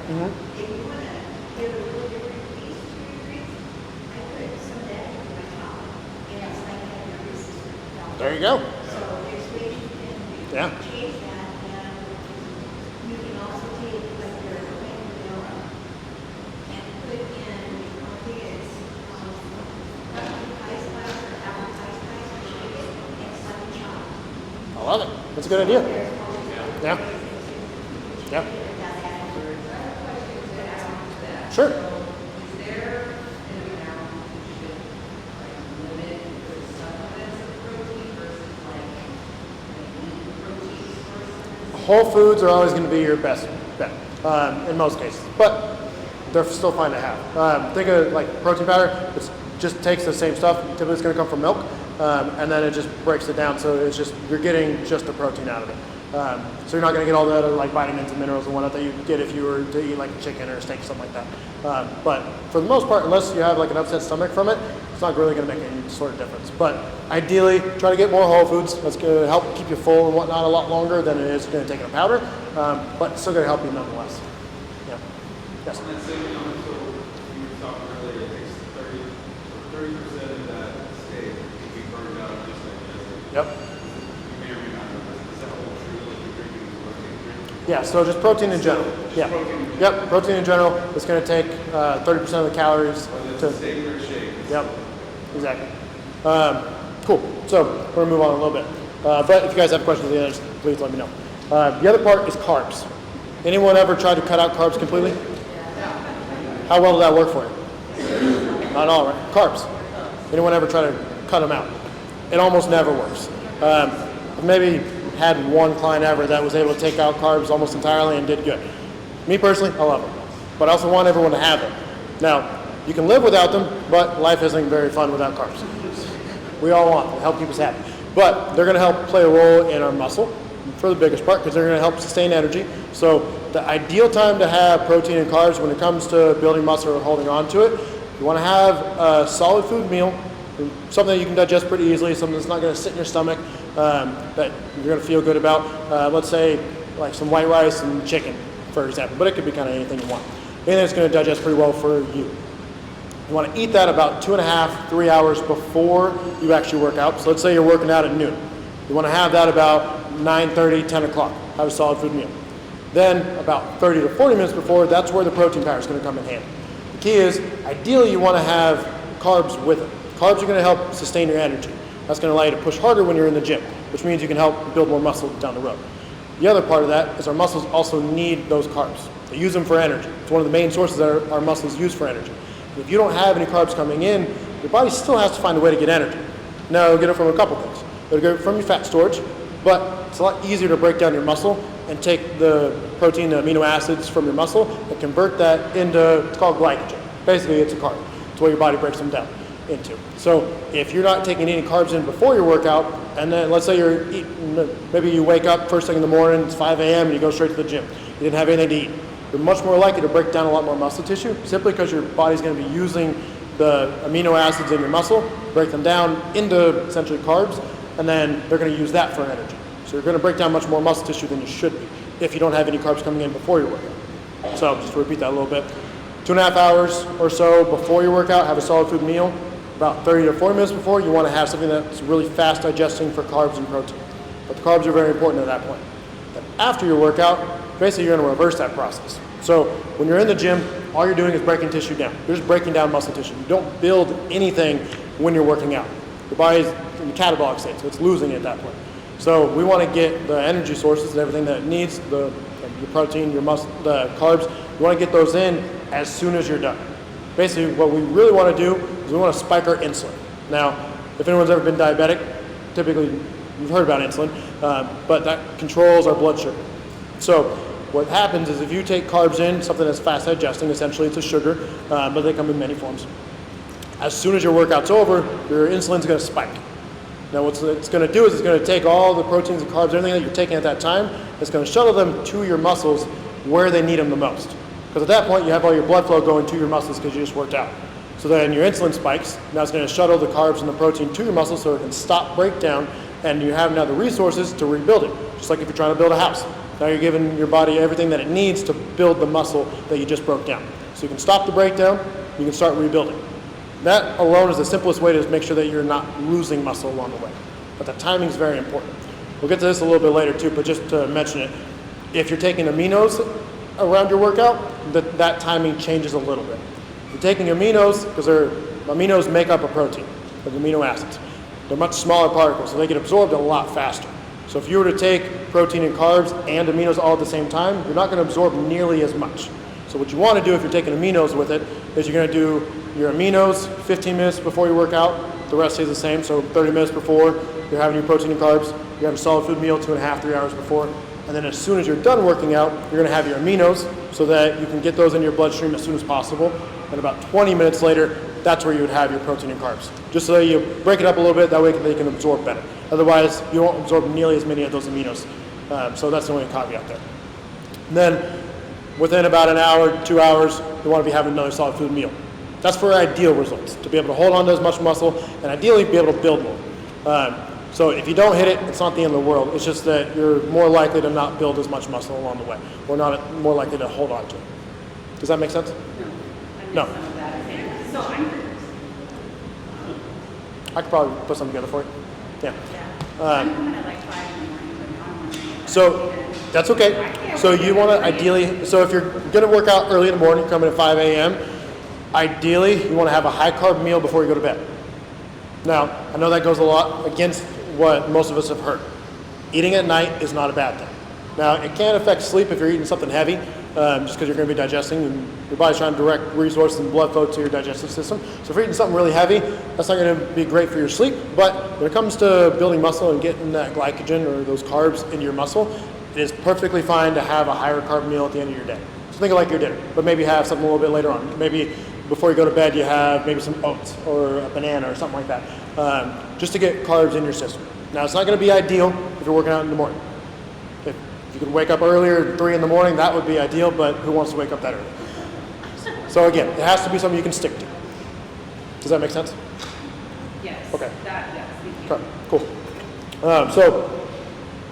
Mm-hmm. There you go. Yeah. I love it. That's a good idea. Yeah. Yeah. Sure. Whole foods are always going to be your best bet in most cases, but they're still fine to have. Think of like protein powder. It just takes the same stuff. Typically, it's going to come from milk, and then it just breaks it down. So it's just you're getting just the protein out of it. So you're not going to get all the other like vitamins and minerals and whatnot that you get if you were to eat like a chicken or a steak, something like that. But for the most part, unless you have like an upset stomach from it, it's not really going to make any sort of difference. But ideally, try to get more whole foods. That's going to help keep you full and whatnot a lot longer than it is going to take in a powder, but it's still going to help you nonetheless. Yeah. Yes. On that same note, so you were talking earlier, it takes 30% of that steak to be burned out just like this. Yep. You may or may not know this. Is that all true? Like you're drinking this protein drink? Yeah, so just protein in general. Yeah. Protein. Yep, protein in general. It's going to take 30% of the calories. Whether it's To, a steak or a shake. yep, exactly. Cool. So we're going to move on a little bit. But if you guys have questions at the end, please let me know. The other part is carbs. Anyone ever tried to cut out carbs completely? How well did that work for you? Not all, right? Carbs. Anyone ever try to cut them out? It almost never works. I've maybe had one client ever that was able to take out carbs almost entirely and did good. Me personally, I love them. But I also want everyone to have them. Now, you can live without them, but life isn't very fun without carbs. We all want them to help keep us happy. But they're going to help play a role in our muscle for the biggest part because they're going to help sustain energy. So the ideal time to have protein and carbs when it comes to building muscle or holding on to it, you want to have a solid food meal, something that you can digest pretty easily, something that's not going to sit in your stomach, that you're going to feel good about. Let's say like some white rice and chicken, for example, but it could be kind of anything you want. Anything that's going to digest pretty well for you. You want to eat that about 2.5, 3 hours before you actually work out. So let's say you're working out at noon. You want to have that about 9:30, 10 o'clock. Have a solid food meal. Then about 30 to 40 minutes before, that's where the protein powder is going to come in handy. The key is, ideally you want to have carbs with it. Carbs are going to help sustain your energy. That's going to allow you to push harder when you're in the gym, which means you can help build more muscle down the road. The other part of that is our muscles also need those carbs. They use them for energy. It's one of the main sources that our muscles use for energy. If you don't have any carbs coming in, your body still has to find a way to get energy. Now, it'll get it from a couple things. It'll get it from your fat storage, but it's a lot easier to break down your muscle and take the protein, the amino acids from your muscle and convert that into, it's called glycogen. Basically, it's a carb. It's what your body breaks them down into. So if you're not taking any carbs in before your workout, and then let's say you're eating, maybe you wake up first thing in the morning, it's 5 a.m. and you go straight to the gym. You didn't have anything to eat. You're much more likely to break down a lot more muscle tissue simply because your body's going to be using the amino acids in your muscle, break them down into essentially carbs, and then they're going to use that for energy. So you're going to break down much more muscle tissue than you should be if you don't have any carbs coming in before your workout. So just to repeat that a little bit. 2.5 hours or so before your workout, have a solid food meal. About 30 to 40 minutes before, you want to have something that's really fast digesting for carbs and protein. But the carbs are very important at that point. Then after your workout, basically you're going to reverse that process. So when you're in the gym, all you're doing is breaking tissue down. You're just breaking down muscle tissue. You don't build anything when you're working out. Your body's in the catabolic state, so it's losing it at that point. So we want to get the energy sources and everything that it needs, the protein, your muscle, the carbs, you want to get those in as soon as you're done. Basically, what we really want to do is we want to spike our insulin. Now, if anyone's ever been diabetic, typically you've heard about insulin, but that controls our blood sugar. So what happens is if you take carbs in, something that's fast digesting, essentially it's a sugar, but they come in many forms. As soon as your workout's over, your insulin's going to spike. Now what it's going to do is it's going to take all the proteins and carbs, everything that you're taking at that time, it's going to shuttle them to your muscles where they need them the most. Because at that point, you have all your blood flow going to your muscles because you just worked out. So then your insulin spikes. Now it's going to shuttle the carbs and the protein to your muscles so it can stop breakdown, and you have now the resources to rebuild it. Just like if you're trying to build a house. Now you're giving your body everything that it needs to build the muscle that you just broke down. So you can stop the breakdown, you can start rebuilding. That alone is the simplest way to make sure that you're not losing muscle along the way. But the timing is very important. We'll get to this a little bit later too, but just to mention it, if you're taking aminos around your workout, that timing changes a little bit. If you're taking aminos, because aminos make up a protein, the amino acids. They're much smaller particles, so they get absorbed a lot faster. So if you were to take protein and carbs and aminos all at the same time, you're not going to absorb nearly as much. So what you want to do if you're taking aminos with it is you're going to do your aminos 15 minutes before you work out. The rest stays the same. So 30 minutes before, you're having your protein and carbs. You have a solid food meal 2.5, 3 hours before. And then as soon as you're done working out, you're going to have your aminos so that you can get those into your bloodstream as soon as possible. And about 20 minutes later, that's where you would have your protein and carbs. Just so that you break it up a little bit, that way they can absorb better. Otherwise, you won't absorb nearly as many of those aminos. So that's the only caveat there. And then within about an hour, 2 hours, you want to be having another solid food meal. That's for ideal results, to be able to hold on to as much muscle and ideally be able to build more. So if you don't hit it, it's not the end of the world. It's just that you're more likely to not build as much muscle along the way, or not more likely to hold on to it. Does that make sense? No. So I'm I could probably put something together for you. Yeah. I'm coming at like 5 in the morning, but I'm on. So that's okay. So you want to ideally, so if you're going to work out early in the morning, come in at 5 a.m., ideally you want to have a high carb meal before you go to bed. Now, I know that goes a lot against what most of us have heard. Eating at night is not a bad thing. Now, it can affect sleep if you're eating something heavy, just because you're going to be digesting and your body's trying to direct resources and blood flow to your digestive system. So if you're eating something really heavy, that's not going to be great for your sleep. But when it comes to building muscle and getting that glycogen or those carbs into your muscle, it is perfectly fine to have a higher carb meal at the end of your day. So think of like your dinner, but maybe have something a little bit later on. Maybe before you go to bed, you have maybe some oats or a banana or something like that, just to get carbs in your system. Now, it's not going to be ideal if you're working out in the morning. If you could wake up earlier, 3 in the morning, that would be ideal, but who wants to wake up that early? So again, it has to be something you can stick to. Does that make sense? Yes. Okay. Yes. Okay, cool. So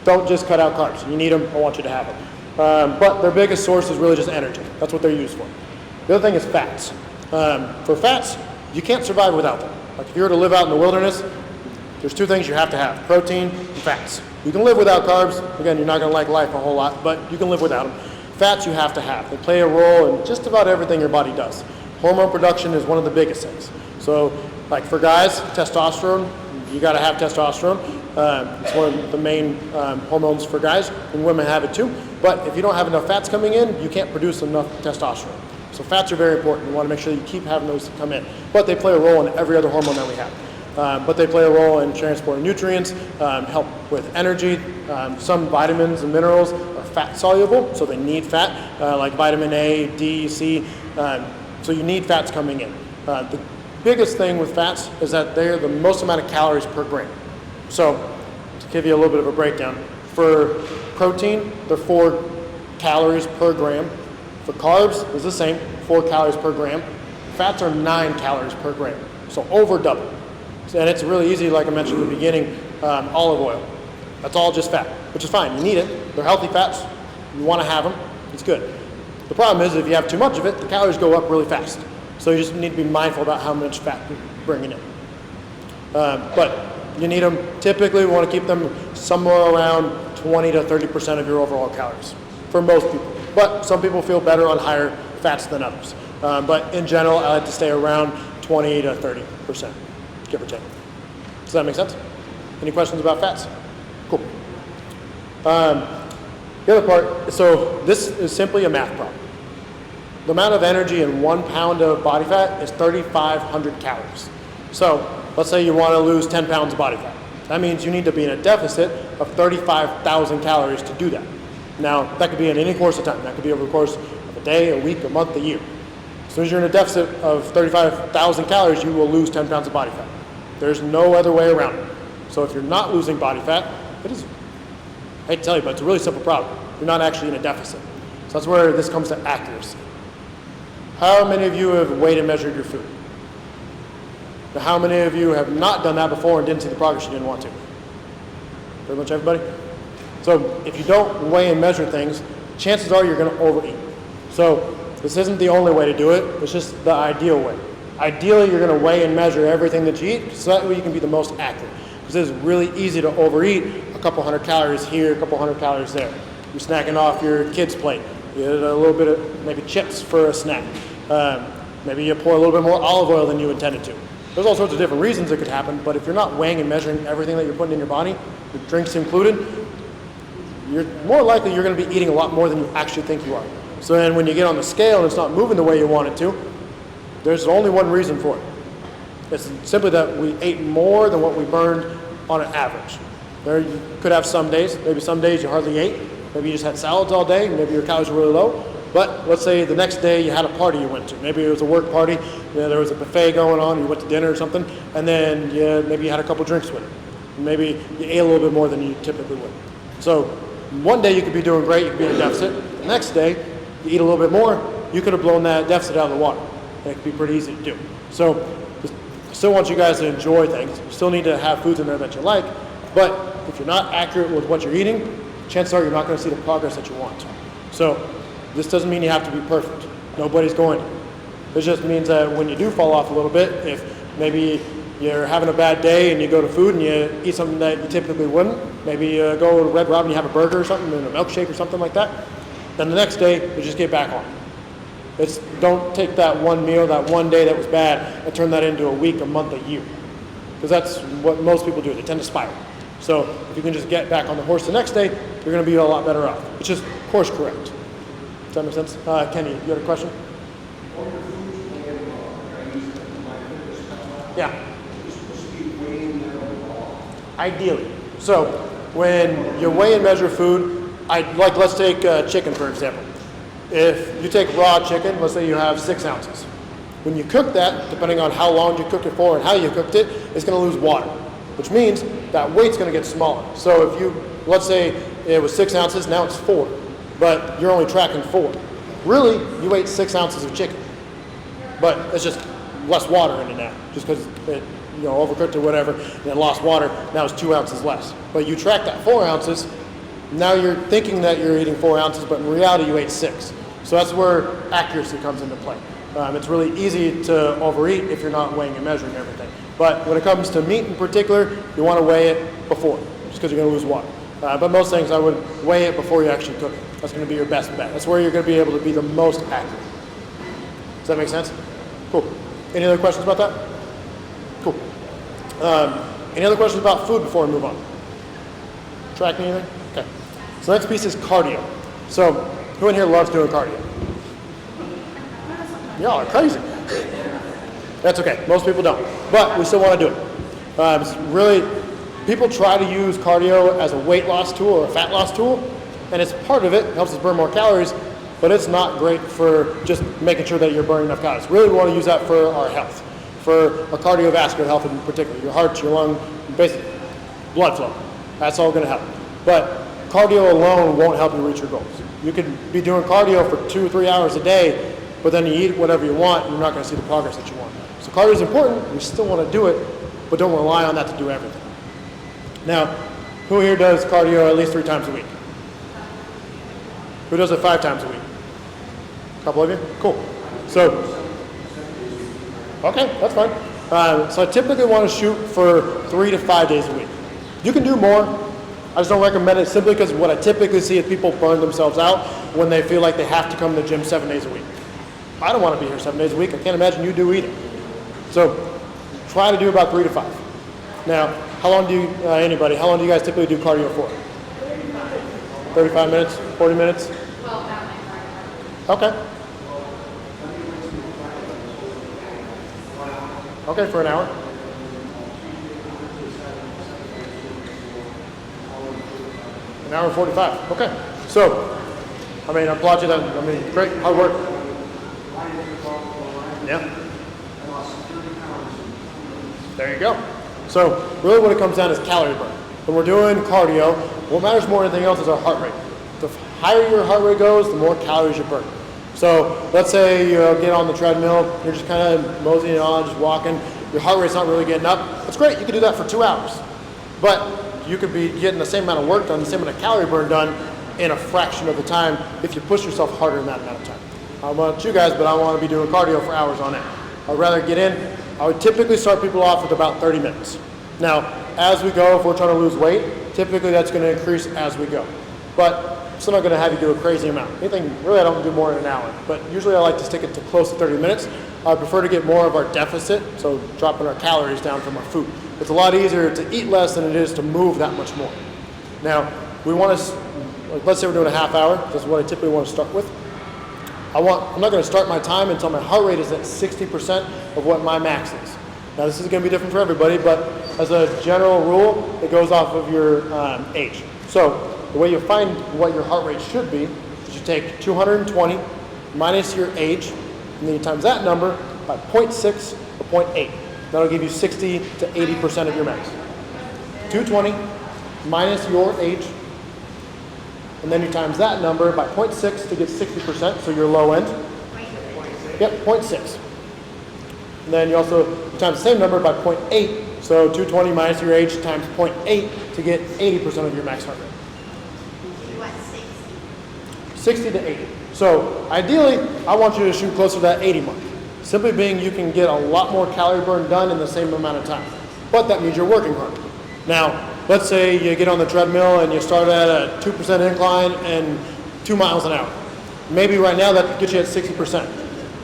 don't just cut out carbs. You need them. I want you to have them. But their biggest source is really just energy. That's what they're used for. The other thing is fats. For fats, you can't survive without them. Like if you were to live out in the wilderness, there's 2 things you have to have: protein and fats. You can live without carbs. Again, you're not going to like life a whole lot, but you can live without them. Fats you have to have. They play a role in just about everything your body does. Hormone production is one of the biggest things. So like for guys, testosterone, you got to have testosterone. It's one of the main hormones for guys, and women have it too. But if you don't have enough fats coming in, you can't produce enough testosterone. So fats are very important. You want to make sure you keep having those come in. But they play a role in every other hormone that we have. But they play a role in transporting nutrients, help with energy. Some vitamins and minerals are fat soluble, so they need fat, like vitamin A, D, C. So you need fats coming in. The biggest thing with fats is that they're the most amount of calories per gram. So to give you a little bit of a breakdown, for protein, they're 4 calories per gram. For carbs, it's the same, 4 calories per gram. Fats are 9 calories per gram, so over double. And it's really easy, like I mentioned in the beginning, olive oil. That's all just fat, which is fine. You need it. They're healthy fats. You want to have them. It's good. The problem is if you have too much of it, the calories go up really fast. So you just need to be mindful about how much fat you're bringing in. But you need them. Typically, we want to keep them somewhere around 20 to 30% of your overall calories for most people. But some people feel better on higher fats than others. But in general, I like to stay around 20 to 30%. Give or take. Does that make sense? Any questions about fats? Cool. The other part, so this is simply a math problem. The amount of energy in 1 pound of body fat is 3,500 calories. So let's say you want to lose 10 pounds of body fat. That means you need to be in a deficit of 35,000 calories to do that. Now, that could be in any course of time. That could be over the course of a day, a week, a month, a year. As soon as you're in a deficit of 35,000 calories, you will lose 10 pounds of body fat. There's no other way around it. So if you're not losing body fat, it is, I hate to tell you, but it's a really simple problem. You're not actually in a deficit. So that's where this comes to accuracy. How many of you have weighed and measured your food? Now, how many of you have not done that before and didn't see the progress you didn't want to? Pretty much everybody? So if you don't weigh and measure things, chances are you're going to overeat. So this isn't the only way to do it. It's just the ideal way. Ideally, you're going to weigh and measure everything that you eat, so that way you can be the most accurate. Because it's really easy to overeat a couple hundred calories here, a couple hundred calories there. You're snacking off your kid's plate. You get a little bit of maybe chips for a snack. Maybe you pour a little bit more olive oil than you intended to. There's all sorts of different reasons it could happen, but if you're not weighing and measuring everything that you're putting in your body, your drinks included, you're more likely you're going to be eating a lot more than you actually think you are. So then when you get on the scale and it's not moving the way you want it to, there's only one reason for it. It's simply that we ate more than what we burned on an average. There you could have some days, maybe some days you hardly ate, Maybe you just had salads all day, maybe your calories are really low. But let's say the next day you had a party you went to. Maybe it was a work party, there was a buffet going on, you went to dinner or something, and then maybe you had a couple drinks with it. Maybe you ate a little bit more than you typically would. So one day you could be doing great, you could be in a deficit. The next day, you eat a little bit more, you could have blown that deficit out of the water. And it could be pretty easy to do. So I still want you guys to enjoy things. You still need to have foods in there that you like, but if you're not accurate with what you're eating, chances are you're not going to see the progress that you want. So this doesn't mean you have to be perfect. Nobody's going to. It just means that when you do fall off a little bit, if maybe you're having a bad day and you go to food and you eat something that you typically wouldn't, maybe you go to Red Robin, you have a burger or something, and a milkshake or something like that, then the next day, you just get back on. Don't take that one meal, that one day that was bad, and turn that into a week, a month, a year. Because that's what most people do. They tend to spiral. So if you can just get back on the horse the next day, you're going to be a lot better off. It's just course correct. Does that make sense? Kenny, you had a question? Yeah. Ideally. So when you weigh and measure food, let's take chicken for example. If you take raw chicken, let's say you have 6 ounces. When you cook that, depending on how long you cook it for and how you cooked it, it's going to lose water, which means that weight's going to get smaller. So if let's say it was 6 ounces, now it's 4, but you're only tracking 4. Really, you ate 6 ounces of chicken, but it's just less water in it now, just because it overcooked or whatever, and it lost water. Now it's 2 ounces less. But you track that 4 ounces. Now you're thinking that you're eating 4 ounces, but in reality you ate 6. So that's where accuracy comes into play. It's really easy to overeat if you're not weighing and measuring everything. But when it comes to meat in particular, you want to weigh it before, just because you're going to lose water. But most things I would weigh it before you actually cook it. That's going to be your best bet. That's where you're going to be able to be the most accurate. Does that make sense? Cool. Any other questions about that? Cool. Any other questions about food before we move on? Tracking anything? Okay. So the next piece is cardio. So who in here loves doing cardio? Y'all are crazy. That's okay. Most people don't. But we still want to do it. It's really, people try to use cardio as a weight loss tool or a fat loss tool, and it's part of it. It helps us burn more calories, but it's not great for just making sure that you're burning enough calories. Really, we want to use that for our health, for our cardiovascular health in particular, your heart, your lung, basically blood flow. That's all going to help. But cardio alone won't help you reach your goals. You could be doing cardio for 2 or 3 hours a day, but then you eat whatever you want, and you're not going to see the progress that you want. So cardio is important. We still want to do it, but don't rely on that to do everything. Now, who here does cardio at least 3 times a week? Who does it 5 times a week? A couple of you? Cool. So, okay, that's fine. So I typically want to shoot for 3 to 5 days a week. You can do more. I just don't recommend it simply because what I typically see is people burn themselves out when they feel like they have to come to the gym 7 days a week. I don't want to be here 7 days a week. I can't imagine you do either. So try to do about 3 to 5. Now, how long do you guys typically do cardio for? 35 minutes, 40 minutes? Okay. Okay, for an hour. An hour and 45. Okay. So, I applaud you. Great, hard work. Yeah. There you go. So, really what it comes down is calorie burn. When we're doing cardio, what matters more than anything else is our heart rate. The higher your heart rate goes, the more calories you burn. So, let's say you get on the treadmill, you're just kind of moseying on, just walking, your heart rate's not really getting up. That's great, you can do that for 2 hours. But you could be getting the same amount of work done, the same amount of calorie burn done in a fraction of the time if you push yourself harder in that amount of time. I don't know about you guys, but I want to be doing cardio for hours on end. I'd rather get in. I would typically start people off with about 30 minutes. Now, as we go, if we're trying to lose weight, typically that's going to increase as we go. But I'm still not going to have you do a crazy amount. Anything, really I don't do more than an hour. But usually I like to stick it to close to 30 minutes. I prefer to get more of our deficit, so dropping our calories down from our food. It's a lot easier to eat less than it is to move that much more. Now, we want to, let's say we're doing a half hour. That's what I typically want to start with. I'm not going to start my time until my heart rate is at 60% of what my max is. Now, this is going to be different for everybody, but as a general rule, it goes off of your age. So the way you find what your heart rate should be is you take 220 minus your age, and then you times that number by 0.6 or 0.8. That'll give you 60 to 80% of your max. 220 minus your age, and then you times that number by 0.6 to get 60%, so your low end. Yep, 0.6. And then you also times the same number by 0.8, so 220 minus your age times 0.8 to get 80% of your max heart rate. You want 60. 60 to 80. So ideally, I want you to shoot closer to that 80 mark. Simply being you can get a lot more calorie burn done in the same amount of time. But that means you're working hard. Now, let's say you get on the treadmill and you start at a 2% incline and 2 miles an hour. Maybe right now that gets you at 60%.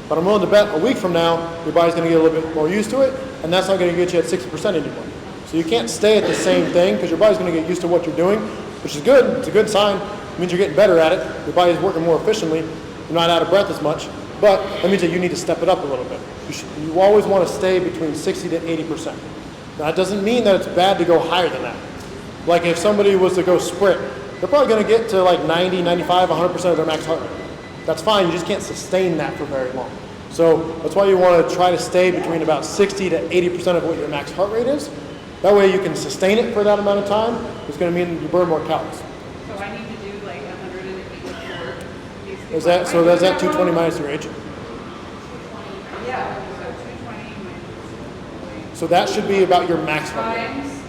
But I'm willing to bet a week from now, your body's going to get a little bit more used to it, and that's not going to get you at 60% anymore. So you can't stay at the same thing because your body's going to get used to what you're doing, which is good. It's a good sign. It means you're getting better at it. Your body's working more efficiently. You're not out of breath as much. But that means that you need to step it up a little bit. You always want to stay between 60 to 80%. Now, that doesn't mean that it's bad to go higher than that. Like if somebody was to go sprint, they're probably going to get to like 90, 95, 100% of their max heart rate. That's fine, you just can't sustain that for very long. So that's why you want to try to stay between about 60 to 80% of what your max heart rate is. That way you can sustain it for that amount of time. It's going to mean you burn more calories. So I need to do like 184. Is that 220 minus your age? Yeah, so 220 minus. So that should be about your max heart rate. Times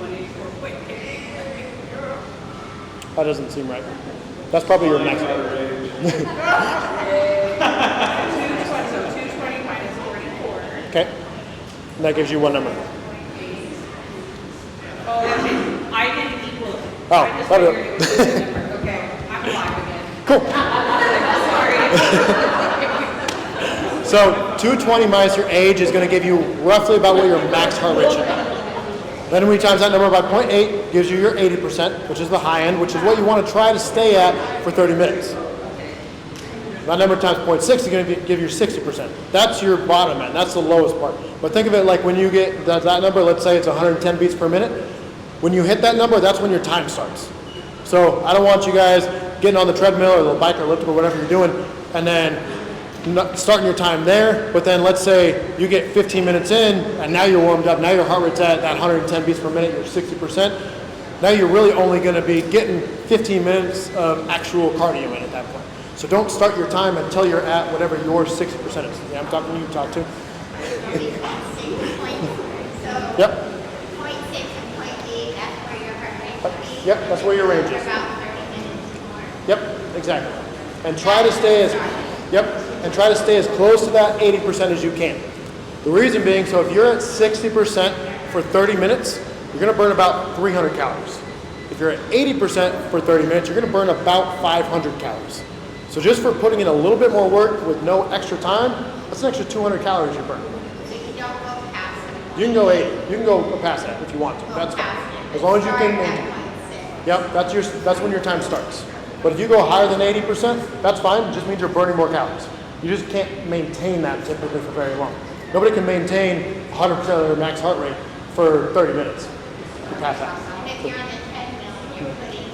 184.8. That doesn't seem right. That's probably your max heart rate. 220, so 220 minus 44. Okay. And that gives you one number. Oh, okay. I didn't equal it. Oh, I just that'll figured it was a number. Okay, I'm alive again. Cool. Sorry. So 220 minus your age is going to give you roughly about what your max heart rate should be. Then when you times that number by 0.8, gives you your 80%, which is the high end, which is what you want to try to stay at for 30 minutes. That number times 0.6 is going to give you 60%. That's your bottom end. That's the lowest part. But think of it like when you get that number, let's say it's 110 beats per minute. When you hit that number, that's when your time starts. So I don't want you guys getting on the treadmill or the bike or elliptical or whatever you're doing, and then starting your time there, but then let's say you get 15 minutes in, and now you're warmed up, now your heart rate's at that 110 beats per minute, you're 60%. Now you're really only going to be getting 15 minutes of actual cardio in at that point. So don't start your time until you're at whatever your 60% is. Yeah, I'm talking to you, talk to. So Yep. 0.6 and 0.8, that's where your heart rate will be. Yep, that's where your range For is. about 30 minutes more. Yep, exactly. And try to stay as close to that 80% as you can. The reason being, so if you're at 60% for 30 minutes, you're going to burn about 300 calories. If you're at 80% for 30 minutes, you're going to burn about 500 calories. So just for putting in a little bit more work with no extra time, that's an extra 200 calories you burn. So you don't go past it. You can go 80. You can go past that if you want to. That's fine. As long as you can maintain. Yep, that's when your time starts. But if you go higher than 80%, that's fine. It just means you're burning more calories. You just can't maintain that typically for very long. Nobody can maintain 100% of their max heart rate for 30 minutes. You pass that. And if you're on the treadmill, you're putting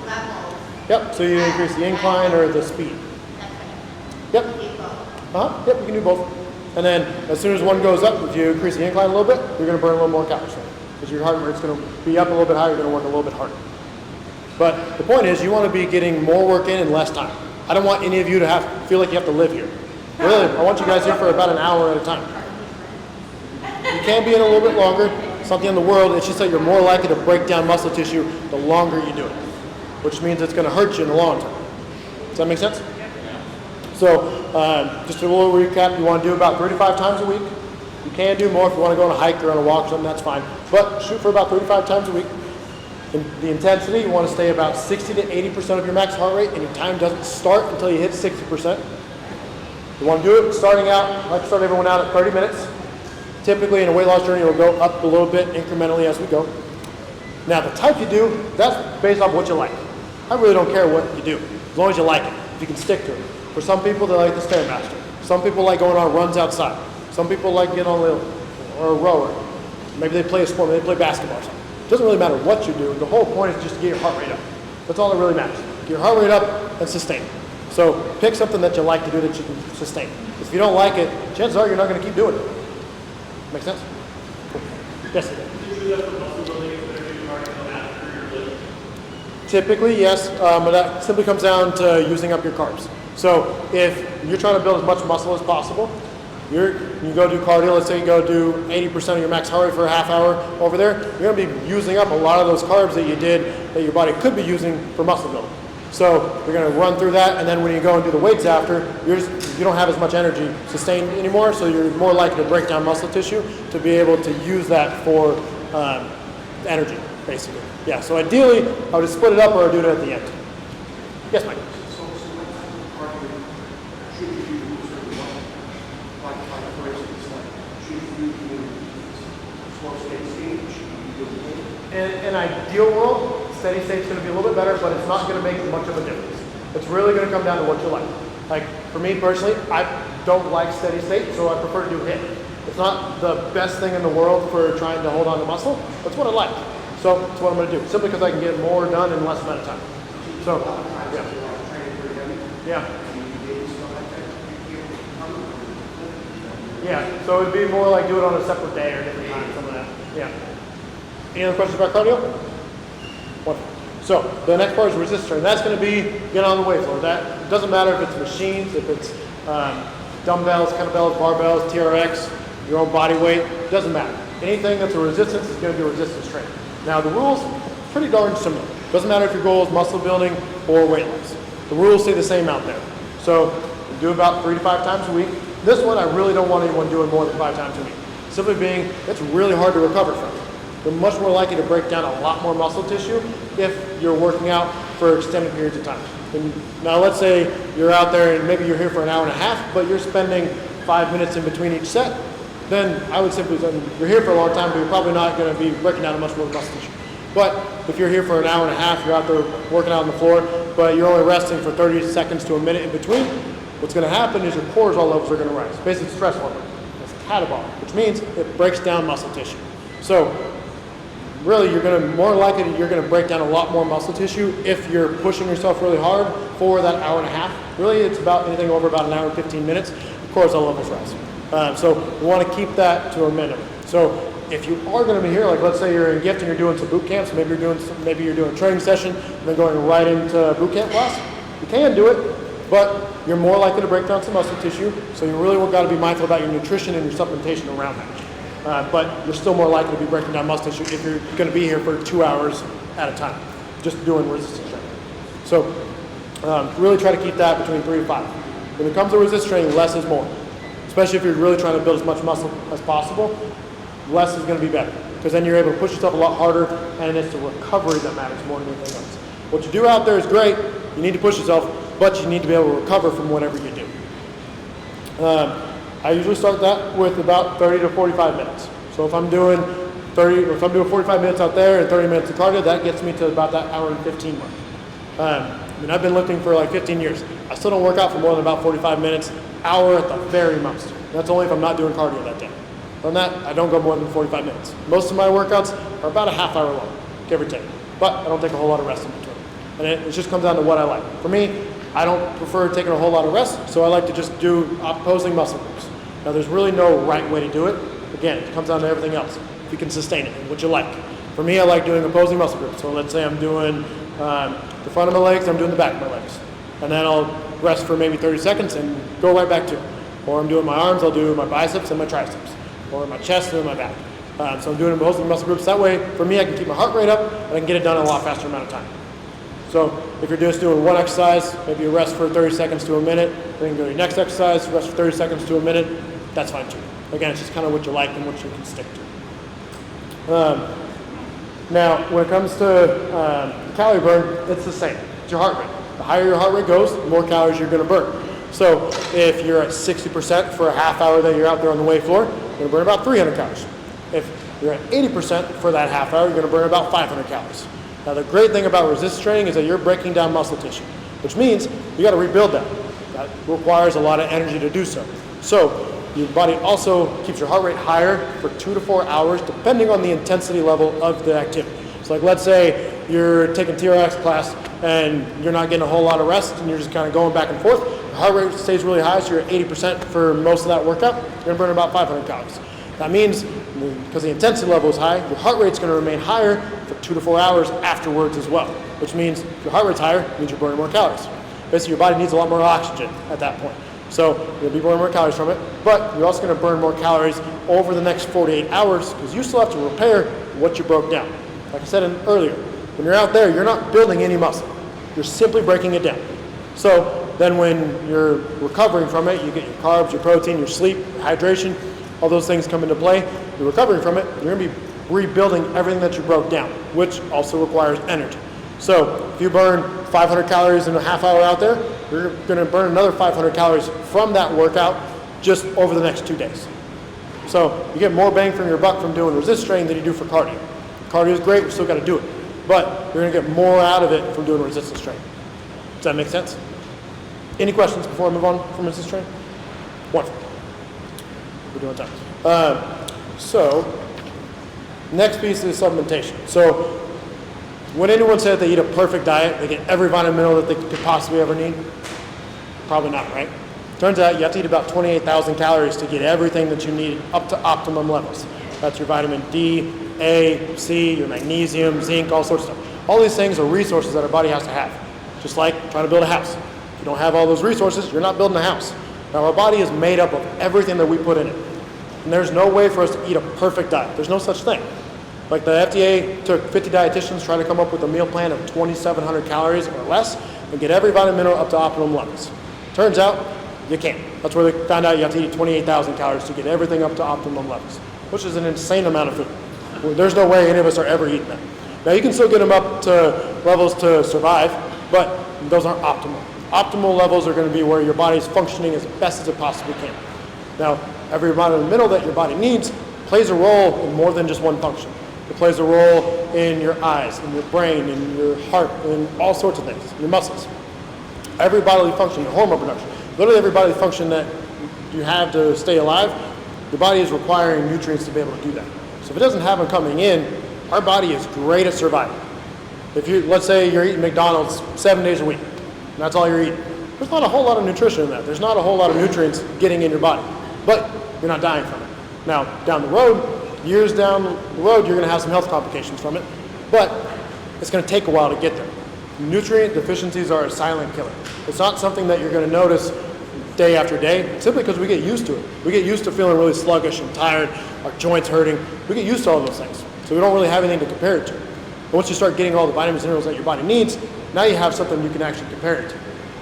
levels. Yep, so you increase the incline or the speed. That's what Yep. you do both. Yep, you can do both. And then as soon as one goes up, if you increase the incline a little bit, you're going to burn a little more calories. Because your heart rate's going to be up a little bit higher, you're going to work a little bit harder. But the point is, you want to be getting more work in less time. I don't want any of you to feel like you have to live here. Really, I want you guys here for about an hour at a time. You can be in a little bit longer, something in the world, it's just that you're more likely to break down muscle tissue the longer you do it, which means it's going to hurt you in the long term. Does that make sense? So, just a little recap, you want to do about 35 times a week. You can do more if you want to go on a hike or on a walk or something, that's fine. But shoot for about 35 times a week. In the intensity, you want to stay about 60 to 80% of your max heart rate, and your time doesn't start until you hit 60%. You want to do it starting out, I like to start everyone out at 30 minutes. Typically in a weight loss journey, it'll go up a little bit incrementally as we go. Now the type you do, that's based off what you like. I really don't care what you do, as long as you like it, if you can stick to it. For some people, they like the Stairmaster. Some people like going on runs outside. Some people like getting on a rower. Maybe they play a sport, maybe they play basketball or something. doesn't really matter what you do. The whole point is just to get your heart rate up. That's all that really matters. Get your heart rate up and sustain it. So pick something that you like to do that you can sustain. If you don't like it, chances are you're not going to keep doing it. Make sense? Cool. Yes, sir. Typically, yes, but that simply comes down to using up your carbs. So if you're trying to build as much muscle as possible, you go do cardio, let's say you go do 80% of your max heart rate for a half hour over there, you're going to be using up a lot of those carbs that you did that your body could be using for muscle building. So you're going to run through that, and then when you go and do the weights after, you don't have as much energy sustained anymore, so you're more likely to break down muscle tissue to be able to use that for energy, basically. Yeah, so ideally, I would just split it up or do it at the end. Yes, Mike? So what type of cardio should you do to certain level? Like for instance, should you do slow steady state? Should you do In an ideal world, steady state's going to be a little bit better, but it's not going to make much of a difference. It's really going to come down to what you like. Like for me personally, I don't like steady state, so I prefer to do HIIT. It's not the best thing in the world for trying to hold on to muscle. That's what I like. So that's what I'm going to do, simply because I can get more done in less amount of time. So, yeah. Yeah, so it'd be more like do it on a separate day or a different time, some of that. Yeah. Any other questions about cardio? Wonderful. So the next part is resistance training. That's going to be get on the weight floor. That doesn't matter if it's machines, if it's dumbbells, kettlebells, barbells, TRX, your own body weight. Doesn't matter. Anything that's a resistance is going to be resistance training. Now the rules pretty darn similar. Doesn't matter if your goal is muscle building or weight loss. The rules stay the same out there. So you do about 3 to 5 times a week. This one I really don't want anyone doing more than 5 times a week. Simply being, it's really hard to recover from. You're much more likely to break down a lot more muscle tissue if you're working out for extended periods of time. And now let's say you're out there and maybe you're here for an hour and a half, but you're spending 5 minutes in between each set, then I would simply say you're here for a long time, but you're probably not going to be breaking down much more muscle tissue. But if you're here for an hour and a half, you're out there working out on the floor, but you're only resting for 30 seconds to a minute in between, what's going to happen is your cortisol levels are going to rise. Basically, stress hormone. It's catabolic, which means it breaks down muscle tissue. So really, you're going to break down a lot more muscle tissue if you're pushing yourself really hard for that hour and a half. Really, it's about anything over about an hour and 15 minutes. Cortisol levels rise. So we want to keep that to a minimum. So if you are going to be here, like let's say you're in GIFT and you're doing some boot camps, maybe you're doing a training session and then going right into boot camp class, you can do it, but you're more likely to break down some muscle tissue. So you really got to be mindful about your nutrition and your supplementation around that. But you're still more likely to be breaking down muscle tissue if you're going to be here for 2 hours at a time, just doing resistance training. So really try to keep that between 3 to 5. When it comes to resistance training, less is more. Especially if you're really trying to build as much muscle as possible, less is going to be better. Because then you're able to push yourself a lot harder, and it's the recovery that matters more than anything else. What you do out there is great. You need to push yourself, but you need to be able to recover from whatever you do. I usually start that with about 30 to 45 minutes. So if I'm doing 45 minutes out there and 30 minutes of cardio, that gets me to about that hour and 15 mark. I've been lifting for like 15 years. I still don't work out for more than about 45 minutes, hour at the very most. That's only if I'm not doing cardio that day. On that, I don't go more than 45 minutes. Most of my workouts are about a half hour long, give or take. But I don't take a whole lot of rest in between. And it just comes down to what I like. For me, I don't prefer taking a whole lot of rest, so I like to just do opposing muscle groups. Now, there's really no right way to do it. Again, it comes down to everything else. If you can sustain it and what you like. For me, I like doing opposing muscle groups. So let's say I'm doing the front of my legs, I'm doing the back of my legs. And then I'll rest for maybe 30 seconds and go right back to it. Or I'm doing my arms, I'll do my biceps and my triceps. Or my chest and my back. So I'm doing opposing muscle groups. That way, for me, I can keep my heart rate up and I can get it done in a lot faster amount of time. So if you're just doing one exercise, maybe you rest for 30 seconds to a minute, then go to your next exercise, rest for 30 seconds to a minute, that's fine too. Again, it's just kind of what you like and what you can stick to. Now, when it comes to calorie burn, it's the same. It's your heart rate. The higher your heart rate goes, the more calories you're going to burn. So if you're at 60% for a half hour that you're out there on the weight floor, you're going to burn about 300 calories. If you're at 80% for that half hour, you're going to burn about 500 calories. Now, the great thing about resistance training is that you're breaking down muscle tissue, which means you got to rebuild that. That requires a lot of energy to do so. So your body also keeps your heart rate higher for 2 to 4 hours, depending on the intensity level of the activity. So like let's say you're taking TRX class and you're not getting a whole lot of rest and you're just kind of going back and forth. The heart rate stays really high, so you're at 80% for most of that workout. You're going to burn about 500 calories. That means, because the intensity level is high, your heart rate's going to remain higher for 2 to 4 hours afterwards as well, which means if your heart rate's higher, it means you're burning more calories. Basically, your body needs a lot more oxygen at that point. So you'll be burning more calories from it, but you're also going to burn more calories over the next 48 hours because you still have to repair what you broke down. Like I said earlier, when you're out there, you're not building any muscle. You're simply breaking it down. So then when you're recovering from it, you get your carbs, your protein, your sleep, your hydration, all those things come into play. You're recovering from it, you're going to be rebuilding everything that you broke down, which also requires energy. So if you burn 500 calories in a half hour out there, you're going to burn another 500 calories from that workout just over the next 2 days. So you get more bang for your buck from doing resist training than you do for cardio. Cardio is great, we still got to do it. But you're going to get more out of it from doing resistance training. Does that make sense? Any questions before I move on from resistance training? Wonderful. We're doing time. So, next piece is supplementation. So, when anyone said they eat a perfect diet, they get every vitamin mineral that they could possibly ever need? Probably not, right? Turns out you have to eat about 28,000 calories to get everything that you need up to optimum levels. That's your vitamin D, A, C, your magnesium, zinc, all sorts of stuff. All these things are resources that our body has to have. Just like trying to build a house. If you don't have all those resources, you're not building a house. Now our body is made up of everything that we put in it. And there's no way for us to eat a perfect diet. There's no such thing. Like the FDA took 50 dietitians trying to come up with a meal plan of 2,700 calories or less and get every vitamin mineral up to optimum levels. Turns out you can't. That's where they found out you have to eat 28,000 calories to get everything up to optimum levels, which is an insane amount of food. There's no way any of us are ever eating that. Now you can still get them up to levels to survive, but those aren't optimal. Optimal levels are going to be where your body is functioning as best as it possibly can. Now, every amount of the mineral that your body needs plays a role in more than just one function. It plays a role in your eyes, in your brain, in your heart, in all sorts of things, your muscles. Every bodily function, your hormone production, literally every bodily function that you have to stay alive, your body is requiring nutrients to be able to do that. So if it doesn't have them coming in, our body is great at surviving. If you, let's say you're eating McDonald's 7 days a week, and that's all you're eating, there's not a whole lot of nutrition in that. There's not a whole lot of nutrients getting in your body, but you're not dying from it. Now, down the road, years down the road, you're going to have some health complications from it, but it's going to take a while to get there. Nutrient deficiencies are a silent killer. It's not something that you're going to notice day after day, simply because we get used to it. We get used to feeling really sluggish and tired, our joints hurting. We get used to all those things, so we don't really have anything to compare it to. But once you start getting all the vitamins and minerals that your body needs, now you have something you can actually compare it to.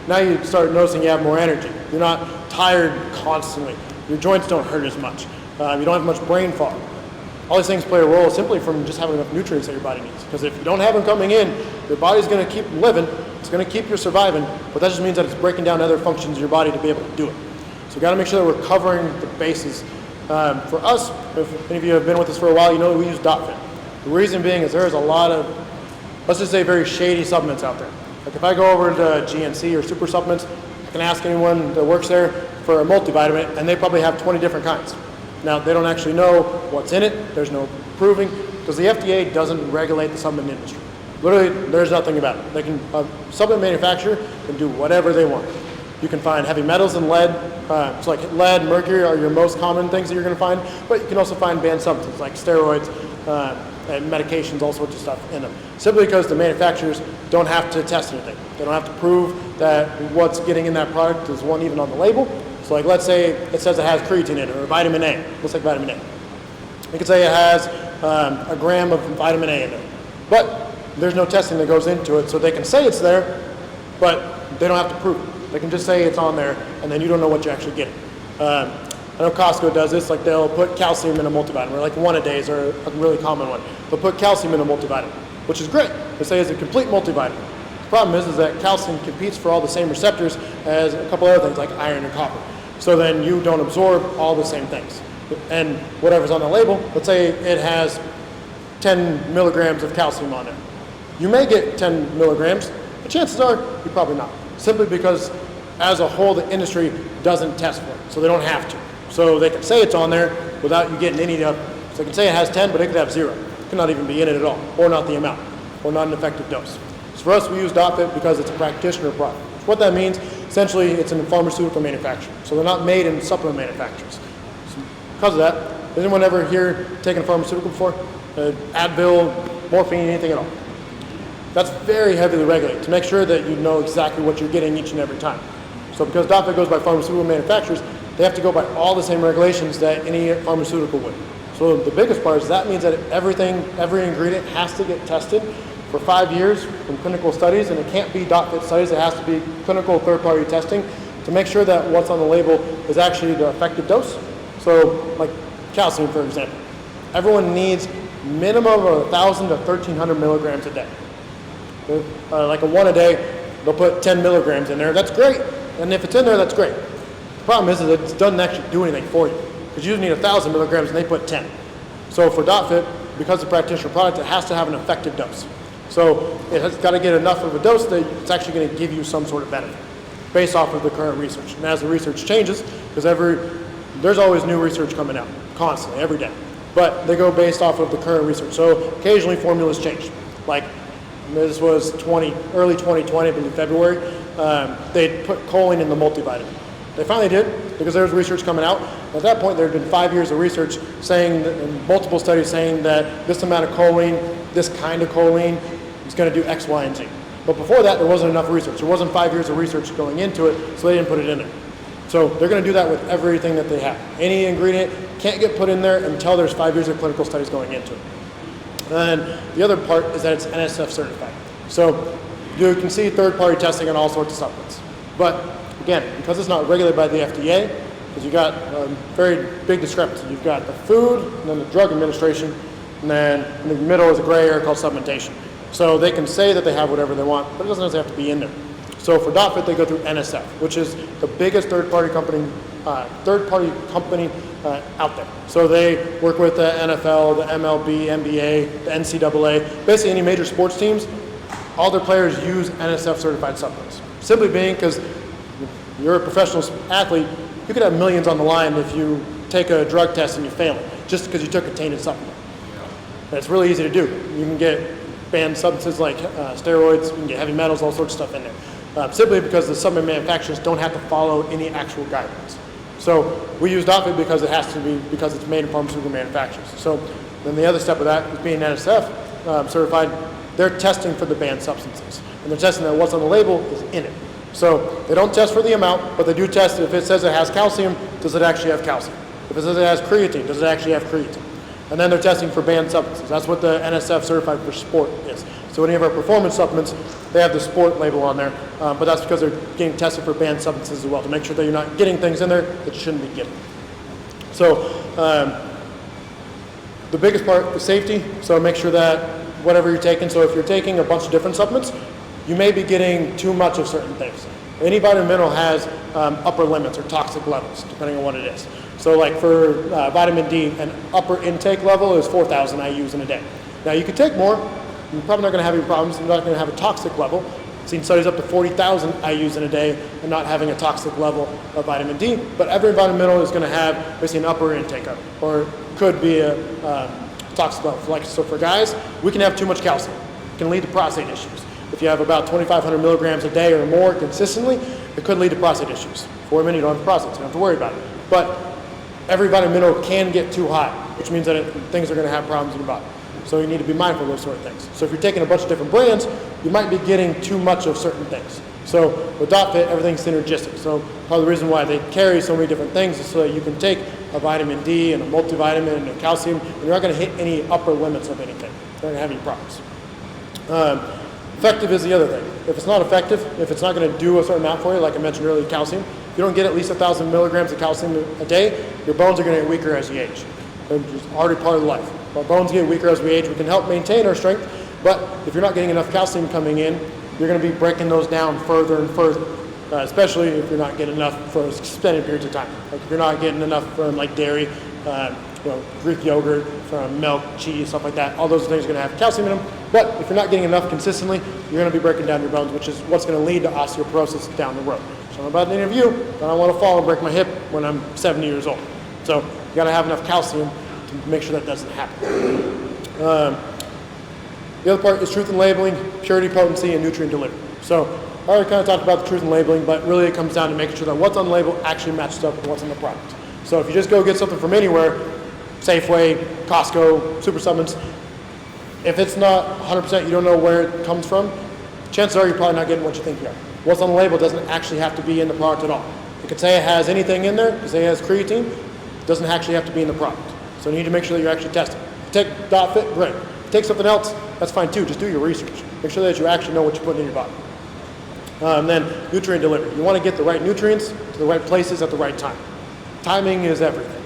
Now you start noticing you have more energy. You're not tired constantly. Your joints don't hurt as much. You don't have much brain fog. All these things play a role simply from just having enough nutrients that your body needs. Because if you don't have them coming in, your body's going to keep living. It's going to keep you surviving. But that just means that it's breaking down other functions of your body to be able to do it. So we've got to make sure that we're covering the bases. For us, if any of you have been with us for a while, you know we use DotFit. The reason being is there's a lot of, let's just say, very shady supplements out there. Like if I go over to GNC or Super Supplements, I can ask anyone that works there for a multivitamin, and they probably have 20 different kinds. Now, they don't actually know what's in it. There's no proving, because the FDA doesn't regulate the supplement industry. Literally, there's nothing about it. They can, a supplement manufacturer can do whatever they want. You can find heavy metals and lead. So like lead, mercury are your most common things that you're going to find, but you can also find banned substances like steroids, and medications, all sorts of stuff in them. Simply because the manufacturers don't have to test anything. They don't have to prove that what's getting in that product is one even on the label. So like let's say it says it has creatine in it or vitamin A. Looks like vitamin A. You could say it has a gram of vitamin A in it. But there's no testing that goes into it, so they can say it's there, but they don't have to prove it. They can just say it's on there, and then you don't know what you're actually getting. I know Costco does this, like they'll put calcium in a multivitamin, or like one-a-days are a really common one. They'll put calcium in a multivitamin, which is great. They say it's a complete multivitamin. The problem is that calcium competes for all the same receptors as a couple other things like iron and copper. So then you don't absorb all the same things. And whatever's on the label, let's say it has 10 milligrams of calcium on it. You may get 10 milligrams, but chances are you're probably not. Simply because as a whole, the industry doesn't test for it, so they don't have to. So they can say it's on there without you getting any of, so they can say it has 10, but it could have 0. could not even be in it at all, or not the amount, or not an effective dose. So for us, we use DotFit because it's a practitioner product. So what that means, essentially, it's in pharmaceutical manufacturing. So they're not made in supplement manufacturers. So because of that, has anyone ever here taken a pharmaceutical before? Advil, morphine, anything at all? That's very heavily regulated to make sure that you know exactly what you're getting each and every time. So because DotFit goes by pharmaceutical manufacturers, they have to go by all the same regulations that any pharmaceutical would. So the biggest part is that means that every ingredient has to get tested for 5 years from clinical studies, and it can't be DotFit studies, it has to be clinical third-party testing to make sure that what's on the label is actually the effective dose. So like calcium, for example. Everyone needs minimum of 1,000 to 1,300 milligrams a day. Like a one a day, they'll put 10 milligrams in there. That's great. And if it's in there, that's great. The problem is that it doesn't actually do anything for you, because you need 1,000 milligrams and they put 10. So for DotFit, because it's a practitioner product, it has to have an effective dose. So it has got to get enough of a dose that it's actually going to give you some sort of benefit based off of the current research. And as the research changes, because there's always new research coming out, constantly, every day. But they go based off of the current research. So occasionally formulas change. Like this was early 2020, I believe February, they put choline in the multivitamin. They finally did, because there was research coming out. At that point, there had been 5 years of research saying, and multiple studies saying that this amount of choline, this kind of choline, is going to do X, Y, and Z. But before that, there wasn't enough research. There wasn't 5 years of research going into it, so they didn't put it in there. So they're going to do that with everything that they have. Any ingredient can't get put in there until there's 5 years of clinical studies going into it. And the other part is that it's NSF certified. So you can see third-party testing on all sorts of supplements. But again, because it's not regulated by the FDA, because you've got a very big discrepancy. You've got the food, and then the drug administration, and then in the middle is a gray area called supplementation. So they can say that they have whatever they want, but it doesn't necessarily have to be in there. So for DotFit, they go through NSF, which is the biggest third-party company out there. So they work with the NFL, the MLB, NBA, the NCAA, basically any major sports teams. All their players use NSF certified supplements. Simply being because you're a professional athlete, you could have millions on the line if you take a drug test and you fail it, just because you took a tainted supplement. And it's really easy to do. You can get banned substances like steroids, you can get heavy metals, all sorts of stuff in there. Simply because the supplement manufacturers don't have to follow any actual guidelines. So we use DotFit because it has to be, because it's made in pharmaceutical manufacturers. So then the other step of that is being NSF certified, they're testing for the banned substances. And they're testing that what's on the label is in it. So they don't test for the amount, but they do test if it says it has calcium, does it actually have calcium? If it says it has creatine, does it actually have creatine? And then they're testing for banned substances. That's what the NSF certified for sport is. So any of our performance supplements, they have the sport label on there, but that's because they're getting tested for banned substances as well, to make sure that you're not getting things in there that you shouldn't be getting. So the biggest part is safety, so make sure that whatever you're taking, so if you're taking a bunch of different supplements, you may be getting too much of certain things. Any vitamin mineral has upper limits or toxic levels, depending on what it is. So like for vitamin D, an upper intake level is 4,000 IUs in a day. Now you can take more, you're probably not going to have any problems, you're not going to have a toxic level. I've seen studies up to 40,000 IUs in a day and not having a toxic level of vitamin D, but every vitamin mineral is going to have basically an upper intake of it, or could be a toxic level. Like, so for guys, we can have too much calcium. It can lead to prostate issues. If you have about 2,500 milligrams a day or more consistently, it could lead to prostate issues. For women, you don't have prostate, so you don't have to worry about it. But every vitamin mineral can get too high, which means that things are going to have problems in your body. So you need to be mindful of those sort of things. So if you're taking a bunch of different brands, you might be getting too much of certain things. So with DotFit, everything's synergistic. So part of the reason why they carry so many different things is so that you can take a vitamin D and a multivitamin and a calcium, and you're not going to hit any upper limits of anything. You're not going to have any problems. Effective is the other thing. If it's not effective, if it's not going to do a certain amount for you, like I mentioned earlier, calcium, if you don't get at least 1,000 milligrams of calcium a day, your bones are going to get weaker as you age. It's already part of life. Our bones get weaker as we age. We can help maintain our strength, but if you're not getting enough calcium coming in, you're going to be breaking those down further and further, especially if you're not getting enough for extended periods of time. Like if you're not getting enough from like dairy, Greek yogurt, from milk, cheese, stuff like that. All those things are going to have calcium in them. But if you're not getting enough consistently, you're going to be breaking down your bones, which is what's going to lead to osteoporosis down the road. So I'm about any of you, I don't want to fall and break my hip when I'm 70 years old. So you got to have enough calcium to make sure that doesn't happen. The other part is truth in labeling, purity, potency, and nutrient delivery. So I already kind of talked about the truth in labeling, but really it comes down to making sure that what's on the label actually matches up with what's in the product. So if you just go get something from anywhere, Safeway, Costco, Super Supplements, if it's not 100%, you don't know where it comes from, chances are you're probably not getting what you think you are. What's on the label doesn't actually have to be in the product at all. It could say it has anything in there, it could say it has creatine, it doesn't actually have to be in the product. So you need to make sure that you're actually testing. Take .fit, great. Take something else, that's fine too. Just do your research. Make sure that you actually know what you're putting in your body. Then nutrient delivery. You want to get the right nutrients to the right places at the right time. Timing is everything.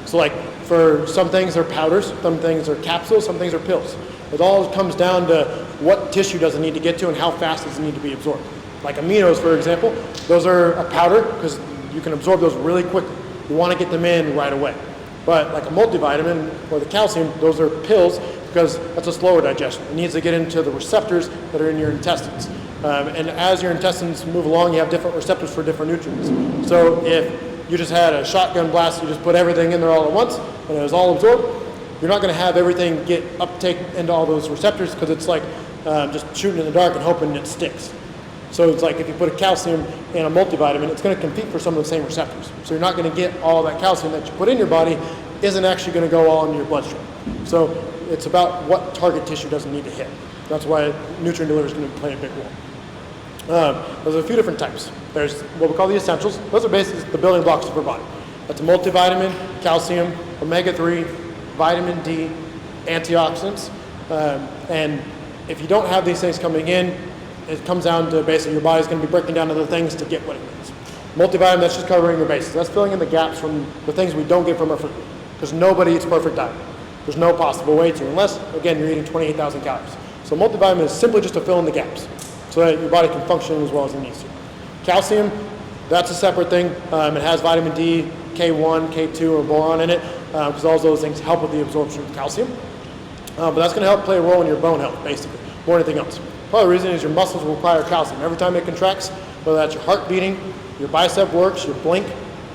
So like for some things are powders, some things are capsules, some things are pills. It all comes down to what tissue does it need to get to and how fast does it need to be absorbed. Like aminos, for example, those are a powder because you can absorb those really quickly. You want to get them in right away. But like a multivitamin or the calcium, those are pills because that's a slower digestion. It needs to get into the receptors that are in your intestines. And as your intestines move along, you have different receptors for different nutrients. So if you just had a shotgun blast, you just put everything in there all at once, and it was all absorbed, you're not going to have everything get uptake into all those receptors because it's like just shooting in the dark and hoping it sticks. So it's like if you put a calcium in a multivitamin, it's going to compete for some of the same receptors. So you're not going to get all that calcium that you put in your body isn't actually going to go all into your bloodstream. So it's about what target tissue doesn't need to hit. That's why nutrient delivery is going to play a big role. There's a few different types. There's what we call the essentials. Those are basically the building blocks of our body. That's a multivitamin, calcium, omega-3, vitamin D, antioxidants. And if you don't have these things coming in, it comes down to basically your body's going to be breaking down other things to get what it needs. Multivitamin, that's just covering your bases. That's filling in the gaps from the things we don't get from our food. Because nobody eats a perfect diet. There's no possible way to, unless, again, you're eating 28,000 calories. So multivitamin is simply just to fill in the gaps so that your body can function as well as it needs to. Calcium, that's a separate thing. It has vitamin D, K1, K2, or boron in it, because all those things help with the absorption of calcium. But that's going to help play a role in your bone health, basically, more than anything else. Part of the reason is your muscles require calcium. Every time it contracts, whether that's your heart beating, your bicep works, your blink,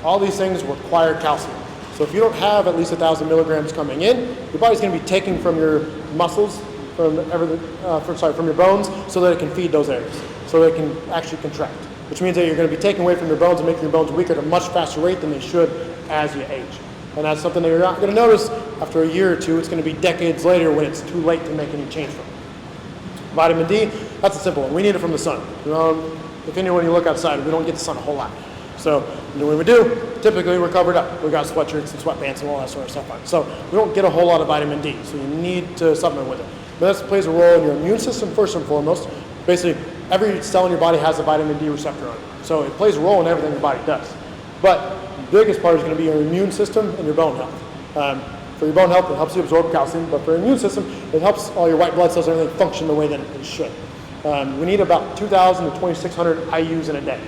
all these things require calcium. So if you don't have at least 1,000 milligrams coming in, your body's going to be taking from your muscles, from your bones, so that it can feed those areas, so that it can actually contract. Which means that you're going to be taking away from your bones and making your bones weaker at a much faster rate than they should as you age. And that's something that you're not going to notice after a year or two. It's going to be decades later when it's too late to make any change from it. Vitamin D, that's a simple one. We need it from the sun. If anyone you look outside, we don't get the sun a whole lot. So when we do, typically we're covered up. We've got sweatshirts and sweatpants and all that sort of stuff on. So we don't get a whole lot of vitamin D. So you need to supplement with it. But this plays a role in your immune system first and foremost. Basically, every cell in your body has a vitamin D receptor on it. So it plays a role in everything your body does. But the biggest part is going to be your immune system and your bone health. For your bone health, it helps you absorb calcium, but for your immune system, it helps all your white blood cells and everything function the way that it should. We need about 2,000 to 2,600 IUs in a day.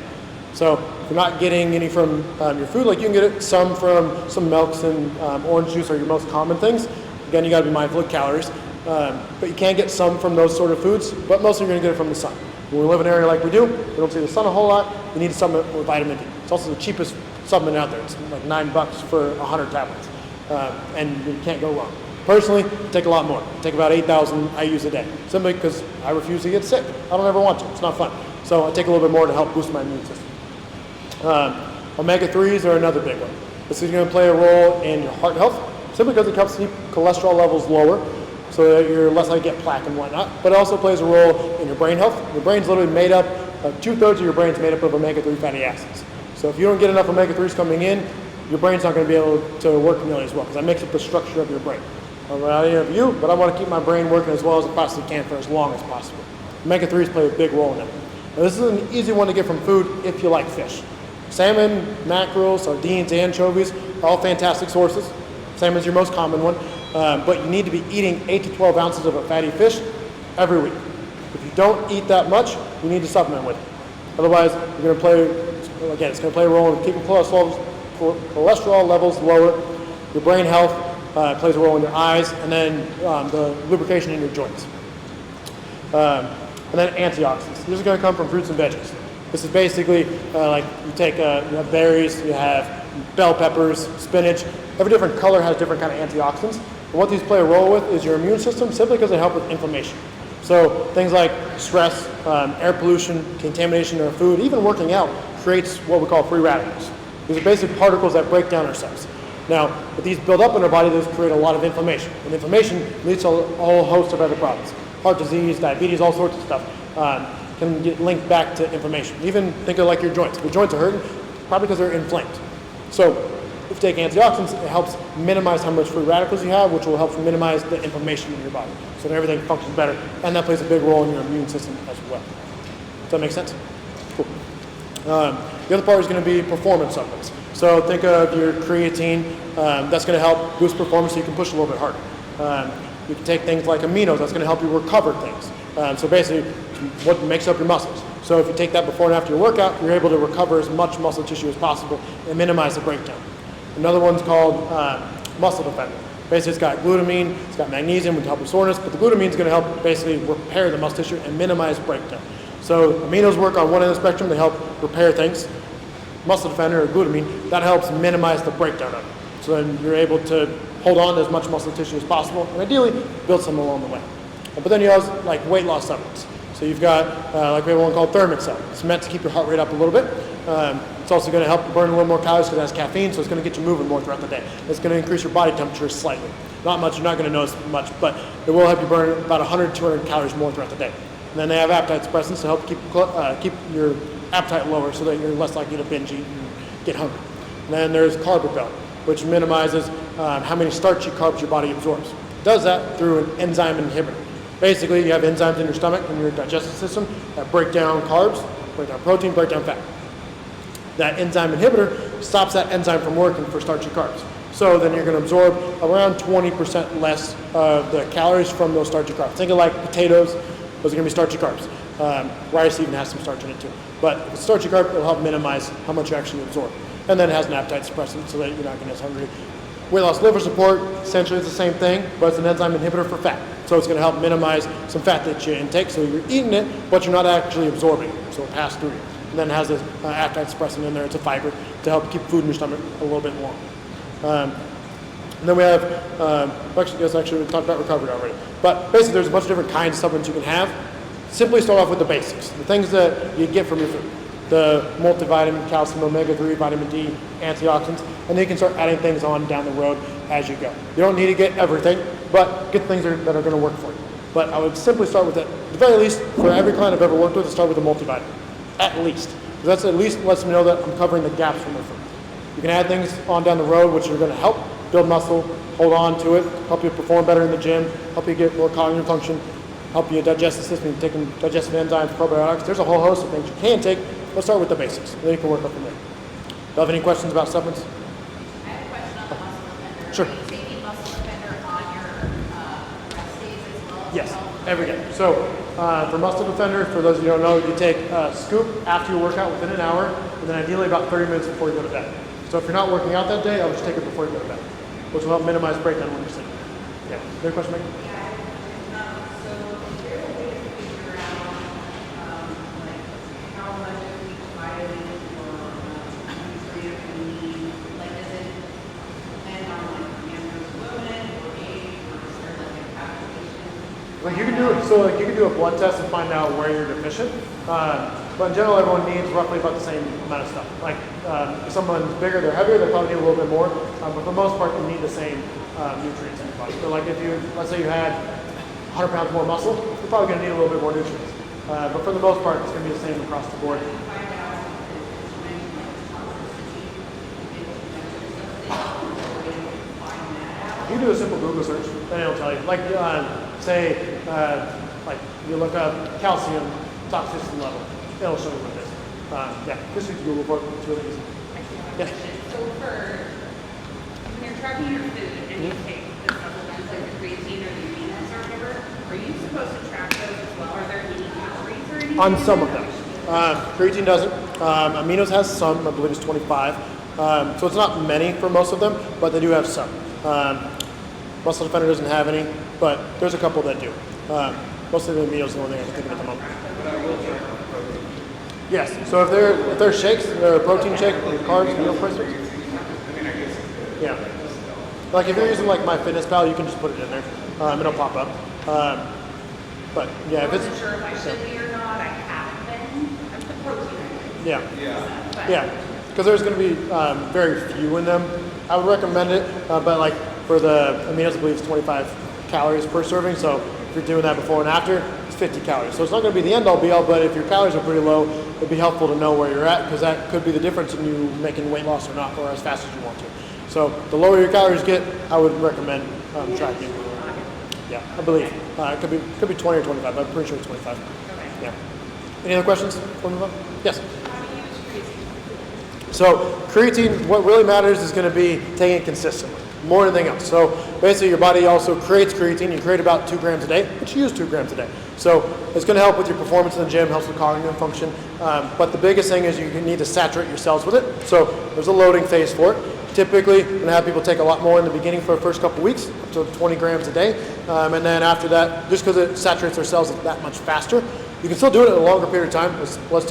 So if you're not getting any from your food, like you can get it some from some milks and orange juice are your most common things. Again, you got to be mindful of calories. But you can get some from those sort of foods, but mostly you're going to get it from the sun. When we live in an area like we do, we don't see the sun a whole lot, you need a supplement with vitamin D. It's also the cheapest supplement out there. It's like $9 for 100 tablets. And you can't go wrong. Personally, I take a lot more. I take about 8,000 IUs a day. Simply because I refuse to get sick. I don't ever want to. It's not fun. So I take a little bit more to help boost my immune system. Omega-3s are another big one. This is going to play a role in your heart health, simply because it helps keep cholesterol levels lower so that you're less likely to get plaque and whatnot. But it also plays a role in your brain health. Your brain's literally made up, 2/3 of your brain's made up of omega-3 fatty acids. So if you don't get enough omega-3s coming in, your brain's not going to be able to work nearly as well, because that makes up the structure of your brain. I don't know any of you, but I want to keep my brain working as well as it possibly can for as long as possible. Omega-3s play a big role in that. Now, this is an easy one to get from food if you like fish. Salmon, mackerel, sardines, anchovies, all fantastic sources. Salmon's your most common one, but you need to be eating 8 to 12 ounces of a fatty fish every week. If you don't eat that much, you need to supplement with it. Otherwise, you're going to play, again, it's going to play a role in keeping cholesterol levels lower, your brain health, plays a role in your eyes, and then the lubrication in your joints. And then antioxidants. These are going to come from fruits and veggies. This is basically like you take, you have berries, you have bell peppers, spinach. Every different color has different kind of antioxidants. And what these play a role with is your immune system, simply because they help with inflammation. So things like stress, air pollution, contamination of food, even working out creates what we call free radicals. These are basically particles that break down our cells. Now, if these build up in our body, those create a lot of inflammation. And inflammation leads to a whole host of other problems. Heart disease, diabetes, all sorts of stuff can get linked back to inflammation. Even think of like your joints. If your joints are hurting, probably because they're inflamed. So if you take antioxidants, it helps minimize how much free radicals you have, which will help minimize the inflammation in your body. So that everything functions better. And that plays a big role in your immune system as well. Does that make sense? Cool. The other part is going to be performance supplements. So think of your creatine. That's going to help boost performance so you can push a little bit harder. You can take things like aminos. That's going to help you recover things. So basically, what makes up your muscles. So if you take that before and after your workout, you're able to recover as much muscle tissue as possible and minimize the breakdown. Another one's called Muscle Defender. Basically, it's got glutamine, it's got magnesium, which help with soreness, but the glutamine is going to help basically repair the muscle tissue and minimize breakdown. So aminos work on one end of the spectrum, they help repair things. Muscle Defender or glutamine, that helps minimize the breakdown of it. So then you're able to hold on to as much muscle tissue as possible and ideally build some along the way. But then you have like weight loss supplements. So you've got, like we have one called Thermicell. It's meant to keep your heart rate up a little bit. It's also going to help burn a little more calories because it has caffeine, so it's going to get you moving more throughout the day. It's going to increase your body temperature slightly. Not much, you're not going to notice much, but it will help you burn about 100, 200 calories more throughout the day. And then they have appetite suppressants to help keep your appetite lower so that you're less likely to binge eat and get hungry. And then there's Carb Repel, which minimizes how many starchy carbs your body absorbs. It does that through an enzyme inhibitor. Basically, you have enzymes in your stomach and your digestive system that break down carbs, break down protein, break down fat. That enzyme inhibitor stops that enzyme from working for starchy carbs. So then you're going to absorb around 20% less of the calories from those starchy carbs. Think of like potatoes, those are going to be starchy carbs. Rice even has some starch in it too. But if it's starchy carb, it'll help minimize how much you actually absorb. And then it has an appetite suppressant so that you're not getting as hungry. Weight loss liver support, essentially it's the same thing, but it's an enzyme inhibitor for fat. So it's going to help minimize some fat that you intake. So you're eating it, but you're not actually absorbing it. So it passes through you. And then it has this appetite suppressant in there. It's a fiber to help keep food in your stomach a little bit longer. And then we have, actually we talked about recovery already. But basically there's a bunch of different kinds of supplements you can have. Simply start off with the basics, the things that you get from your food. The multivitamin, calcium, omega-3, vitamin D, antioxidants, and then you can start adding things on down the road as you go. You don't need to get everything, but get things that are going to work for you. But I would simply start with it. At the very least, for every client I've ever worked with, start with a multivitamin. At least. Because that's at least lets me know that I'm covering the gaps from my food. You can add things on down the road which are going to help build muscle, hold on to it, help you perform better in the gym, help you get more cognitive function, help you digest the system, you're taking digestive enzymes, probiotics. There's a whole host of things you can take. Let's start with the basics, and then you can work up from there. Do you have any questions about supplements? I have a question on the muscle defender. Sure. Are you taking muscle defender on your rest days as well? Yes, every day. So for Muscle Defender, for those of you who don't know, you take a scoop after your workout within an hour, and then ideally about 30 minutes before you go to bed. So if you're not working out that day, I would just take it before you go to bed, which will help minimize breakdown when you're sleeping. Yeah, good question, Megan? So is there a way to figure out, like, how much of each vitamin or nutrient you need? Like, does it depend on, like, man's woman or age, or is there, like, a calculation? Like you can do a blood test and find out where you're deficient. But in general, everyone needs roughly about the same amount of stuff. Like if someone's bigger, they're heavier, they probably need a little bit more. But for the most part, you need the same nutrients in your body. So like if you, let's say you had 100 pounds more muscle, you're probably going to need a little bit more nutrients. But for the most part, it's going to be the same across the board. You can do a simple Google search, then it'll tell you. Like, say, like you look up calcium toxicity level, it'll show you what it is. Yeah, just use Google for it. It's really easy. Yeah. So when you're tracking your food and you take the supplements like the creatine or the aminos or whatever, are you supposed to track those as well? Are there any calories or anything? On some of them. Creatine doesn't. Aminos has some, I believe it's 25. So it's not many for most of them, but they do have some. Muscle Defender doesn't have any, but there's a couple that do. Most of the aminos are the only thing I can think of at the moment. But I will check for protein. Yes. So if they're shakes, they're a protein shake, carbs, meal replacements. I mean, I guess. Yeah. Like if you're using like MyFitnessPal, you can just put it in there. It'll pop up. But yeah, I if it's wasn't sure if I should be or not. I haven't been. I'm the protein. yeah. Yeah. But Yeah, because there's going to be very few in them. I would recommend it, but like for the aminos, I believe it's 25 calories per serving. So if you're doing that before and after, it's 50 calories. So it's not going to be the end all be all, but if your calories are pretty low, it'd be helpful to know where you're at because that could be the difference in you making weight loss or not, or as fast as you want to. So the lower your calories get, I would recommend tracking. Yeah, I believe it could be 20 or 25. But I'm pretty sure it's 25. okay. Yeah. Any other questions? Before we move on? Yes. How do you use creatine? So creatine, what really matters is going to be taking it consistently, more than anything else. So basically your body also creates creatine. You create about 2 grams a day, but you use 2 grams a day. So it's going to help with your performance in the gym, helps with cognitive function. But the biggest thing is you need to saturate your cells with it. So there's a loading phase for it. Typically, I'm going to have people take a lot more in the beginning for the first couple weeks, up to 20 grams a day. And then after that, just because it saturates their cells that much faster, you can still do it in a longer period of time. Let's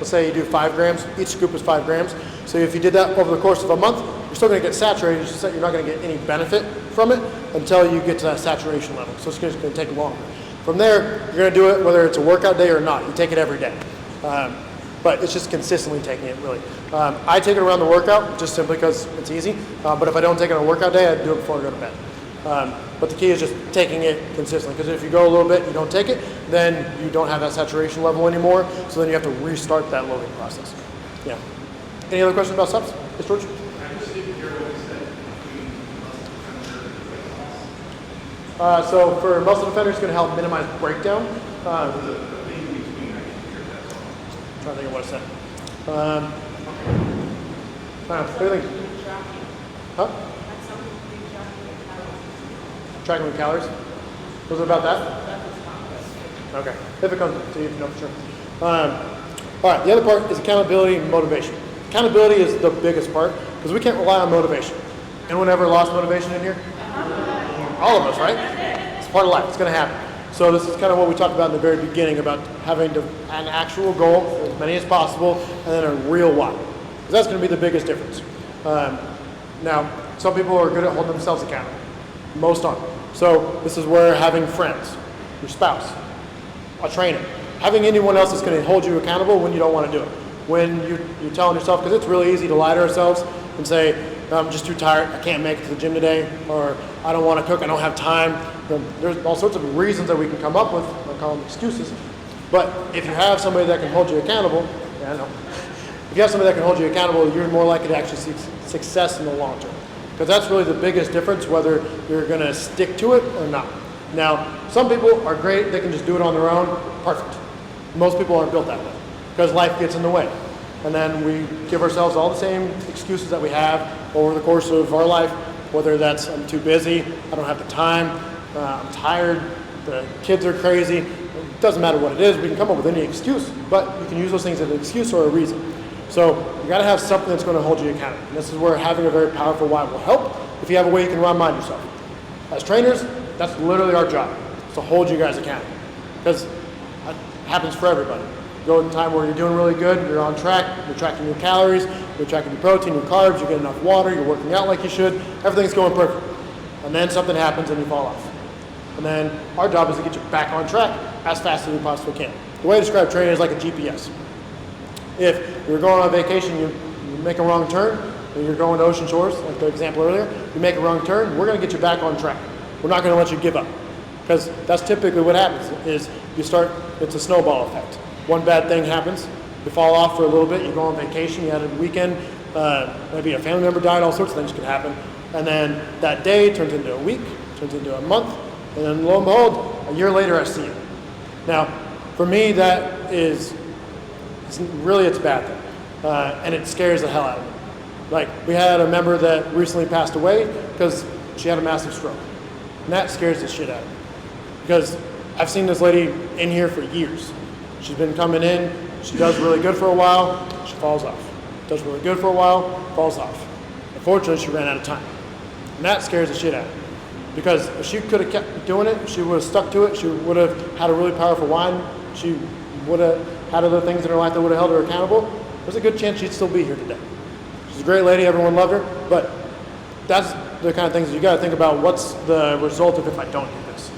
say you do 5 grams. Each scoop is 5 grams. So if you did that over the course of a month, you're still going to get saturated. It's just that you're not going to get any benefit from it until you get to that saturation level. So it's just going to take longer. From there, you're going to do it whether it's a workout day or not. You take it every day. But it's just consistently taking it, really. I take it around the workout just simply because it's easy. But if I don't take it on a workout day, I do it before I go to bed. But the key is just taking it consistently. Because if you go a little bit, you don't take it, then you don't have that saturation level anymore. So then you have to restart that loading process. Yeah. Any other questions about subs? Yes, George? So for muscle defender, it's going to help minimize breakdown. Trying to think of what I said. What do you think? Huh? Tracking with calories? Was it about that? Okay. If it comes to you, no, for sure. All right. The other part is accountability and motivation. Accountability is the biggest part because we can't rely on motivation. Anyone ever lost motivation in here? All of us, right? It's part of life. It's going to happen. So this is kind of what we talked about in the very beginning about having an actual goal, as many as possible, and then a real why. Because that's going to be the biggest difference. Now, some people are good at holding themselves accountable. Most aren't. So this is where having friends, your spouse, a trainer, having anyone else that's going to hold you accountable when you don't want to do it. When you're telling yourself, because it's really easy to lie to ourselves and say, I'm just too tired, I can't make it to the gym today, or I don't want to cook, I don't have time. There's all sorts of reasons that we can come up with, I call them excuses. But if you have somebody that can hold you accountable, yeah, I know. If you have somebody that can hold you accountable, you're more likely to actually see success in the long term. Because that's really the biggest difference, whether you're going to stick to it or not. Now, some people are great, they can just do it on their own, perfect. Most people aren't built that way, because life gets in the way. And then we give ourselves all the same excuses that we have over the course of our life, whether that's I'm too busy, I don't have the time, I'm tired, the kids are crazy. It doesn't matter what it is, we can come up with any excuse, but you can use those things as an excuse or a reason. So you got to have something that's going to hold you accountable. And this is where having a very powerful why will help if you have a way you can remind yourself. As trainers, that's literally our job, to hold you guys accountable. Because it happens for everybody. You go in a time where you're doing really good, you're on track, you're tracking your calories, you're tracking your protein, your carbs, you're getting enough water, you're working out like you should, everything's going perfect. And then something happens and you fall off. And then our job is to get you back on track as fast as we possibly can. The way I describe training is like a GPS. If you're going on vacation, you make a wrong turn, and you're going to Ocean Shores, like the example earlier, you make a wrong turn, we're going to get you back on track. We're not going to let you give up. Because that's typically what happens, is you start, it's a snowball effect. One bad thing happens, you fall off for a little bit, you go on vacation, you had a weekend, maybe a family member died, all sorts of things could happen. And then that day turns into a week, turns into a month, and then lo and behold, a year later I see you. Now, for me, that is, it's a bad thing. And it scares the hell out of me. Like, we had a member that recently passed away because she had a massive stroke. And that scares the shit out of me. Because I've seen this lady in here for years. She's been coming in, she does really good for a while, she falls off. Does really good for a while, falls off. Unfortunately, she ran out of time. And that scares the shit out of me. Because if she could have kept doing it, she would have stuck to it, she would have had a really powerful why, she would have had other things in her life that would have held her accountable, there's a good chance she'd still be here today. She's a great lady, everyone loved her, but that's the kind of things you got to think about. What's the result of if I don't do this?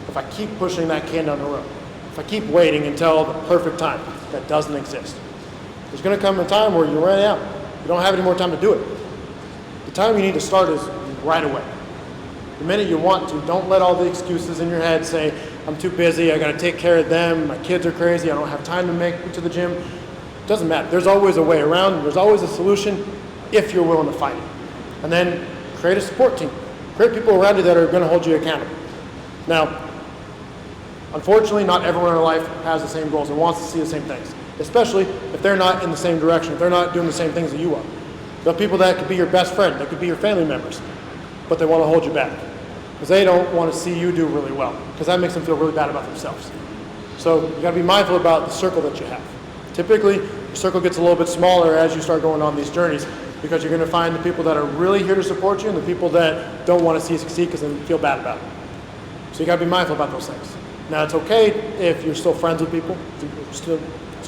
If I keep pushing that can down the road, if I keep waiting until the perfect time, that doesn't exist. There's going to come a time where you run out. You don't have any more time to do it. The time you need to start is right away. The minute you want to, don't let all the excuses in your head say, I'm too busy, I got to take care of them, my kids are crazy, I don't have time to make it to the gym. It doesn't matter. There's always a way around. There's always a solution if you're willing to fight it. And then create a support team. Create people around you that are going to hold you accountable. Now, unfortunately, not everyone in our life has the same goals and wants to see the same things, especially if they're not in the same direction, if they're not doing the same things that you are. There are people that could be your best friend, that could be your family members, but they want to hold you back because they don't want to see you do really well, because that makes them feel really bad about themselves. So you got to be mindful about the circle that you have. Typically, your circle gets a little bit smaller as you start going on these journeys, because you're going to find the people that are really here to support you and the people that don't want to see you succeed because they feel bad about it. So you got to be mindful about those things. Now, it's okay if you're still friends with people, it's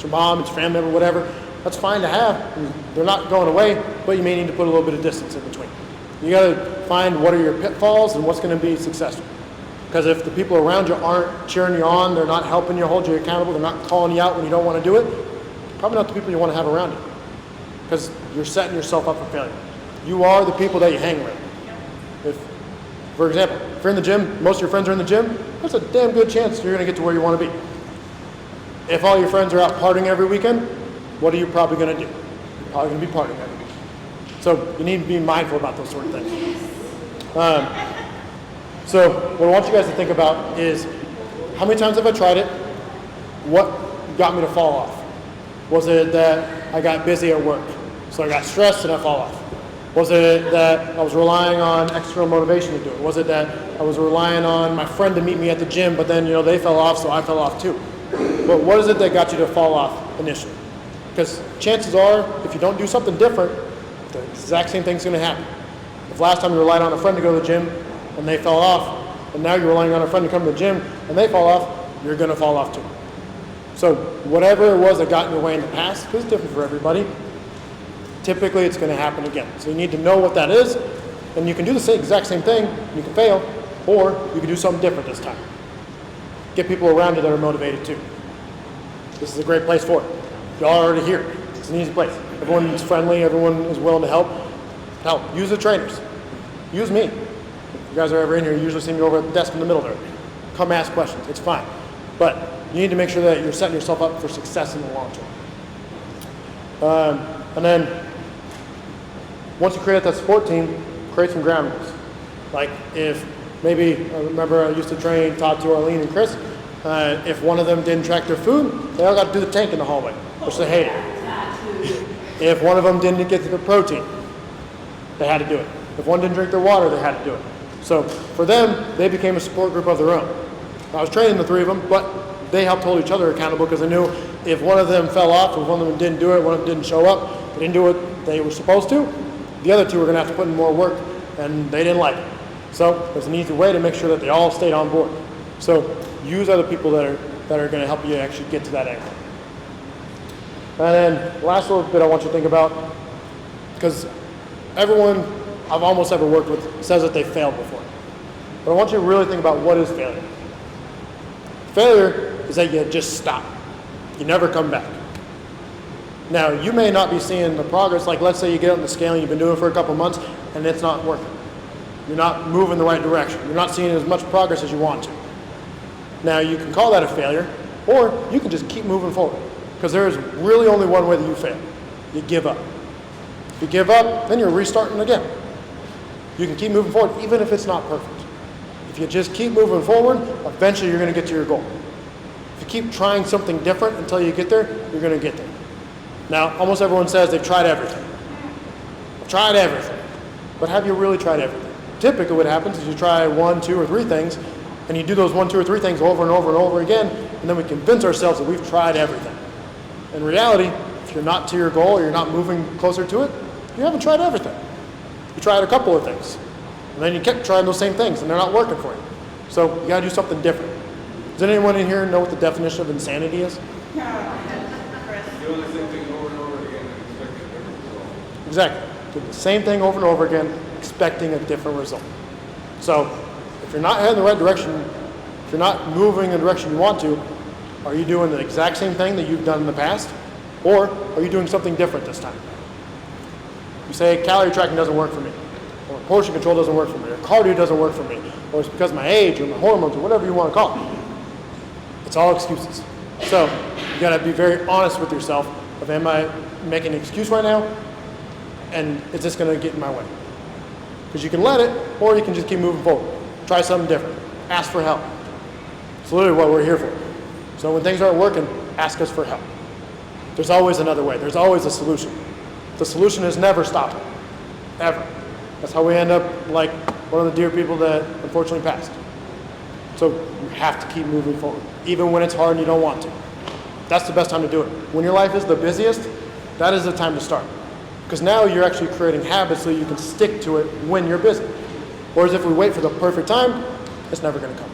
your mom, it's your family member, whatever. That's fine to have. They're not going away, but you may need to put a little bit of distance in between. You got to find what are your pitfalls and what's going to be successful. Because if the people around you aren't cheering you on, they're not helping you, hold you accountable, they're not calling you out when you don't want to do it, probably not the people you want to have around you. Because you're setting yourself up for failure. You are the people that you hang around. If, for example, if you're in the gym, most of your friends are in the gym, there's a damn good chance you're going to get to where you want to be. If all your friends are out partying every weekend, what are you probably going to do? You're probably going to be partying every weekend. So you need to be mindful about those sort of things. So what I want you guys to think about is, how many times have I tried it? What got me to fall off? Was it that I got busy at work, so I got stressed and I fall off? Was it that I was relying on external motivation to do it? Was it that I was relying on my friend to meet me at the gym, but then they fell off, so I fell off too? But what is it that got you to fall off initially? Because chances are, if you don't do something different, the exact same thing's going to happen. If last time you relied on a friend to go to the gym and they fell off, and now you're relying on a friend to come to the gym and they fall off, you're going to fall off too. So whatever it was that got in your way in the past, because it's different for everybody, typically it's going to happen again. So you need to know what that is, and you can do the exact same thing, you can fail, or you can do something different this time. Get people around you that are motivated too. This is a great place for it. Y'all are already here. It's an easy place. Everyone's friendly, everyone is willing to help. Use the trainers. Use me. If you guys are ever in here, you usually see me over at the desk in the middle there. Come ask questions, it's fine. But you need to make sure that you're setting yourself up for success in the long term. And then, once you create that support team, create some ground rules. Like if maybe, I remember I used to train Todd, Arlene, and Chris. If one of them didn't track their food, they all got to do the tank in the hallway, which they hated. If one of them didn't get to the protein, they had to do it. If one didn't drink their water, they had to do it. So for them, they became a support group of their own. I was training the three of them, but they helped hold each other accountable because they knew if one of them fell off, if one of them didn't do it, one of them didn't show up, they didn't do what they were supposed to, the other two were going to have to put in more work, and they didn't like it. So there's an easy way to make sure that they all stayed on board. So use other people that are going to help you actually get to that end. And then the last little bit I want you to think about, because everyone I've almost ever worked with says that they failed before. But I want you to really think about what is failure. Failure is that you just stop. You never come back. Now, you may not be seeing the progress, like let's say you get on the scale and you've been doing it for a couple months and it's not working. You're not moving the right direction. You're not seeing as much progress as you want to. Now, you can call that a failure, or you can just keep moving forward. Because there is really only one way that you fail. You give up. If you give up, then you're restarting again. You can keep moving forward, even if it's not perfect. If you just keep moving forward, eventually you're going to get to your goal. If you keep trying something different until you get there, you're going to get there. Now, almost everyone says they've tried everything. I've tried everything. But have you really tried everything? Typically what happens is you try 1, 2, or 3 things, and you do those 1, 2, or 3 things over and over and over again, and then we convince ourselves that we've tried everything. In reality, if you're not to your goal or you're not moving closer to it, you haven't tried everything. You tried a couple of things, and then you kept trying those same things, and they're not working for you. So you got to do something different. Does anyone in here know what the definition of insanity is? Doing the same thing over and over again and expecting a different result. Exactly. Do the same thing over and over again expecting a different result. So if you're not heading the right direction, if you're not moving in the direction you want to, are you doing the exact same thing that you've done in the past? Or are you doing something different this time? You say calorie tracking doesn't work for me, or portion control doesn't work for me, or cardio doesn't work for me, or it's because of my age or my hormones or whatever you want to call it. It's all excuses. So you gotta be very honest with yourself of, am I making an excuse right now? And is this gonna get in my way? Because you can let it, or you can just keep moving forward. Try something different. Ask for help. It's literally what we're here for. So when things aren't working, ask us for help. There's always another way. There's always a solution. The solution is never stopping, ever. That's how we end up like one of the dear people that unfortunately passed. So you have to keep moving forward, even when it's hard and you don't want to. That's the best time to do it. When your life is the busiest, that is the time to start. Because now you're actually creating habits so you can stick to it when you're busy. Whereas if we wait for the perfect time, it's never going to come.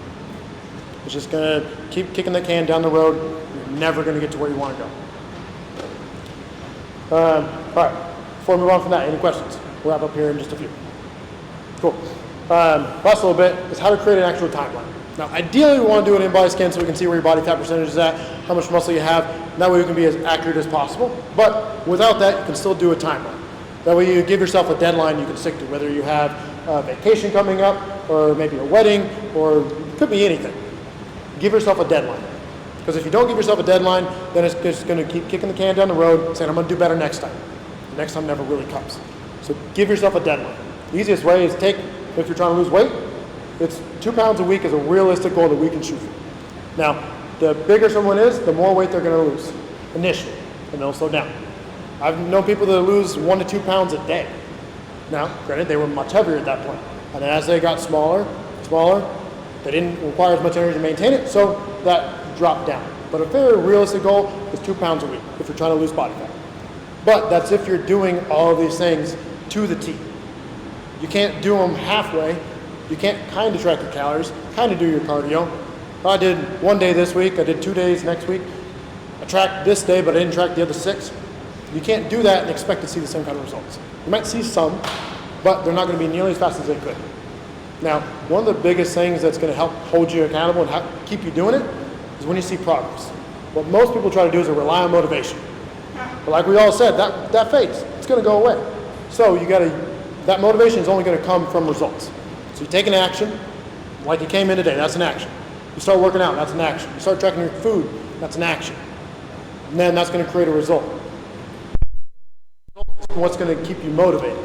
It's just going to keep kicking the can down the road. You're never going to get to where you want to go. All right, before we move on from that, any questions? We'll wrap up here in just a few. Cool. Last little bit is how to create an actual timeline. Now, ideally, we want to do an in-body scan so we can see where your body fat percentage is at, how much muscle you have, and that way we can be as accurate as possible. But without that, you can still do a timeline. That way you give yourself a deadline you can stick to, whether you have a vacation coming up, or maybe a wedding, or it could be anything. Give yourself a deadline. Because if you don't give yourself a deadline, then it's just going to keep kicking the can down the road, saying, I'm going to do better next time. The next time never really comes. So give yourself a deadline. The easiest way is if you're trying to lose weight, it's 2 pounds a week is a realistic goal that we can shoot for. Now, the bigger someone is, the more weight they're going to lose initially, and they'll slow down. I've known people that lose 1 to 2 pounds a day. Now, granted, they were much heavier at that point. And as they got smaller, they didn't require as much energy to maintain it, so that dropped down. But a very realistic goal is 2 pounds a week if you're trying to lose body fat. But that's if you're doing all of these things to the T. You can't do them halfway. You can't kind of track your calories, kind of do your cardio. I did 1 day this week, I did 2 days next week. I tracked this day, but I didn't track the other 6. You can't do that and expect to see the same kind of results. You might see some, but they're not going to be nearly as fast as they could. Now, one of the biggest things that's going to help hold you accountable and keep you doing it is when you see progress. What most people try to do is rely on motivation. But like we all said, that fades. It's going to go away. So that motivation is only going to come from results. So you take an action, like you came in today, that's an action. You start working out, that's an action. You start tracking your food, that's an action. And then that's going to create a result. What's going to keep you motivated?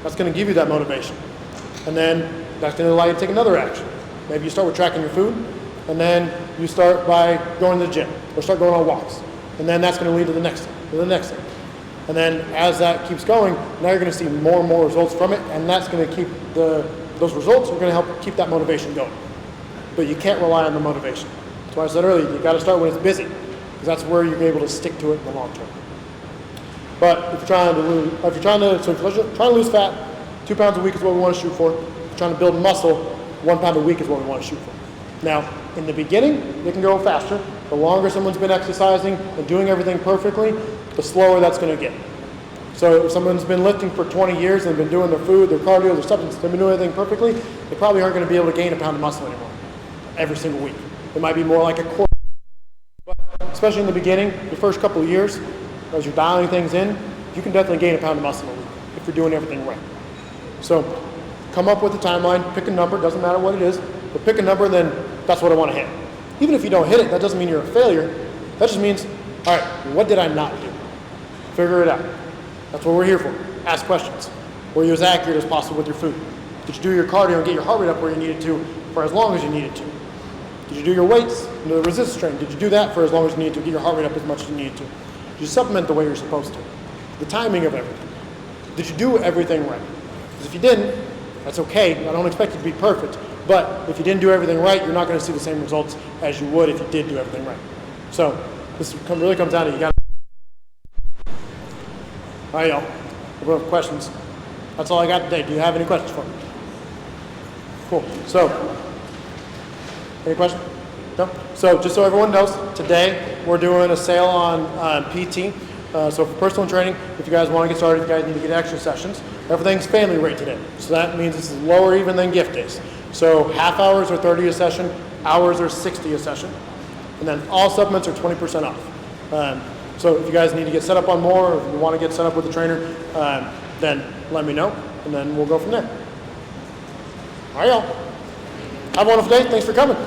That's going to give you that motivation. And then that's going to allow you to take another action. Maybe you start with tracking your food, and then you start by going to the gym, or start going on walks. And then that's going to lead to the next thing, to the next thing. And then as that keeps going, now you're going to see more and more results from it, and that's going to keep those results are going to help keep that motivation going. But you can't rely on the motivation. That's why I said earlier, you got to start when it's busy, because that's where you're able to stick to it in the long term. But if you're trying to lose fat, 2 pounds a week is what we want to shoot for. If you're trying to build muscle, 1 pound a week is what we want to shoot for. Now, in the beginning, it can go faster. The longer someone's been exercising and doing everything perfectly, the slower that's going to get. So if someone's been lifting for 20 years and been doing their food, their cardio, their supplements, they've been doing everything perfectly, they probably aren't going to be able to gain a pound of muscle anymore every single week. It might be more like a quarter. But especially in the beginning, the first couple of years, as you're dialing things in, you can definitely gain a pound of muscle a week if you're doing everything right. So come up with a timeline, pick a number, doesn't matter what it is, but pick a number and then that's what I want to hit. Even if you don't hit it, that doesn't mean you're a failure. That just means, all right, what did I not do? Figure it out. That's what we're here for. Ask questions. Were you as accurate as possible with your food? Did you do your cardio and get your heart rate up where you needed to for as long as you needed to? Did you do your weights, the resistance training? Did you do that for as long as you needed to get your heart rate up as much as you needed to? Did you supplement the way you're supposed to? The timing of everything. Did you do everything right? Because if you didn't, that's okay. I don't expect you to be perfect. But if you didn't do everything right, you're not going to see the same results as you would if you did do everything right. So this really comes down to you got to. All right, y'all. Everyone have questions? That's all I got today. Do you have any questions for me? Cool. So, any questions? No? So just so everyone knows, today we're doing a sale on PT. So for personal training, if you guys want to get started, you guys need to get extra sessions. Everything's family rate today. So that means this is lower even than gift days. So half hours are 30 a session, hours are 60 a session. And then all supplements are 20% off. So if you guys need to get set up on more, or if you want to get set up with a trainer, then let me know, and then we'll go from there. All right, y'all. Have a wonderful day. Thanks for coming.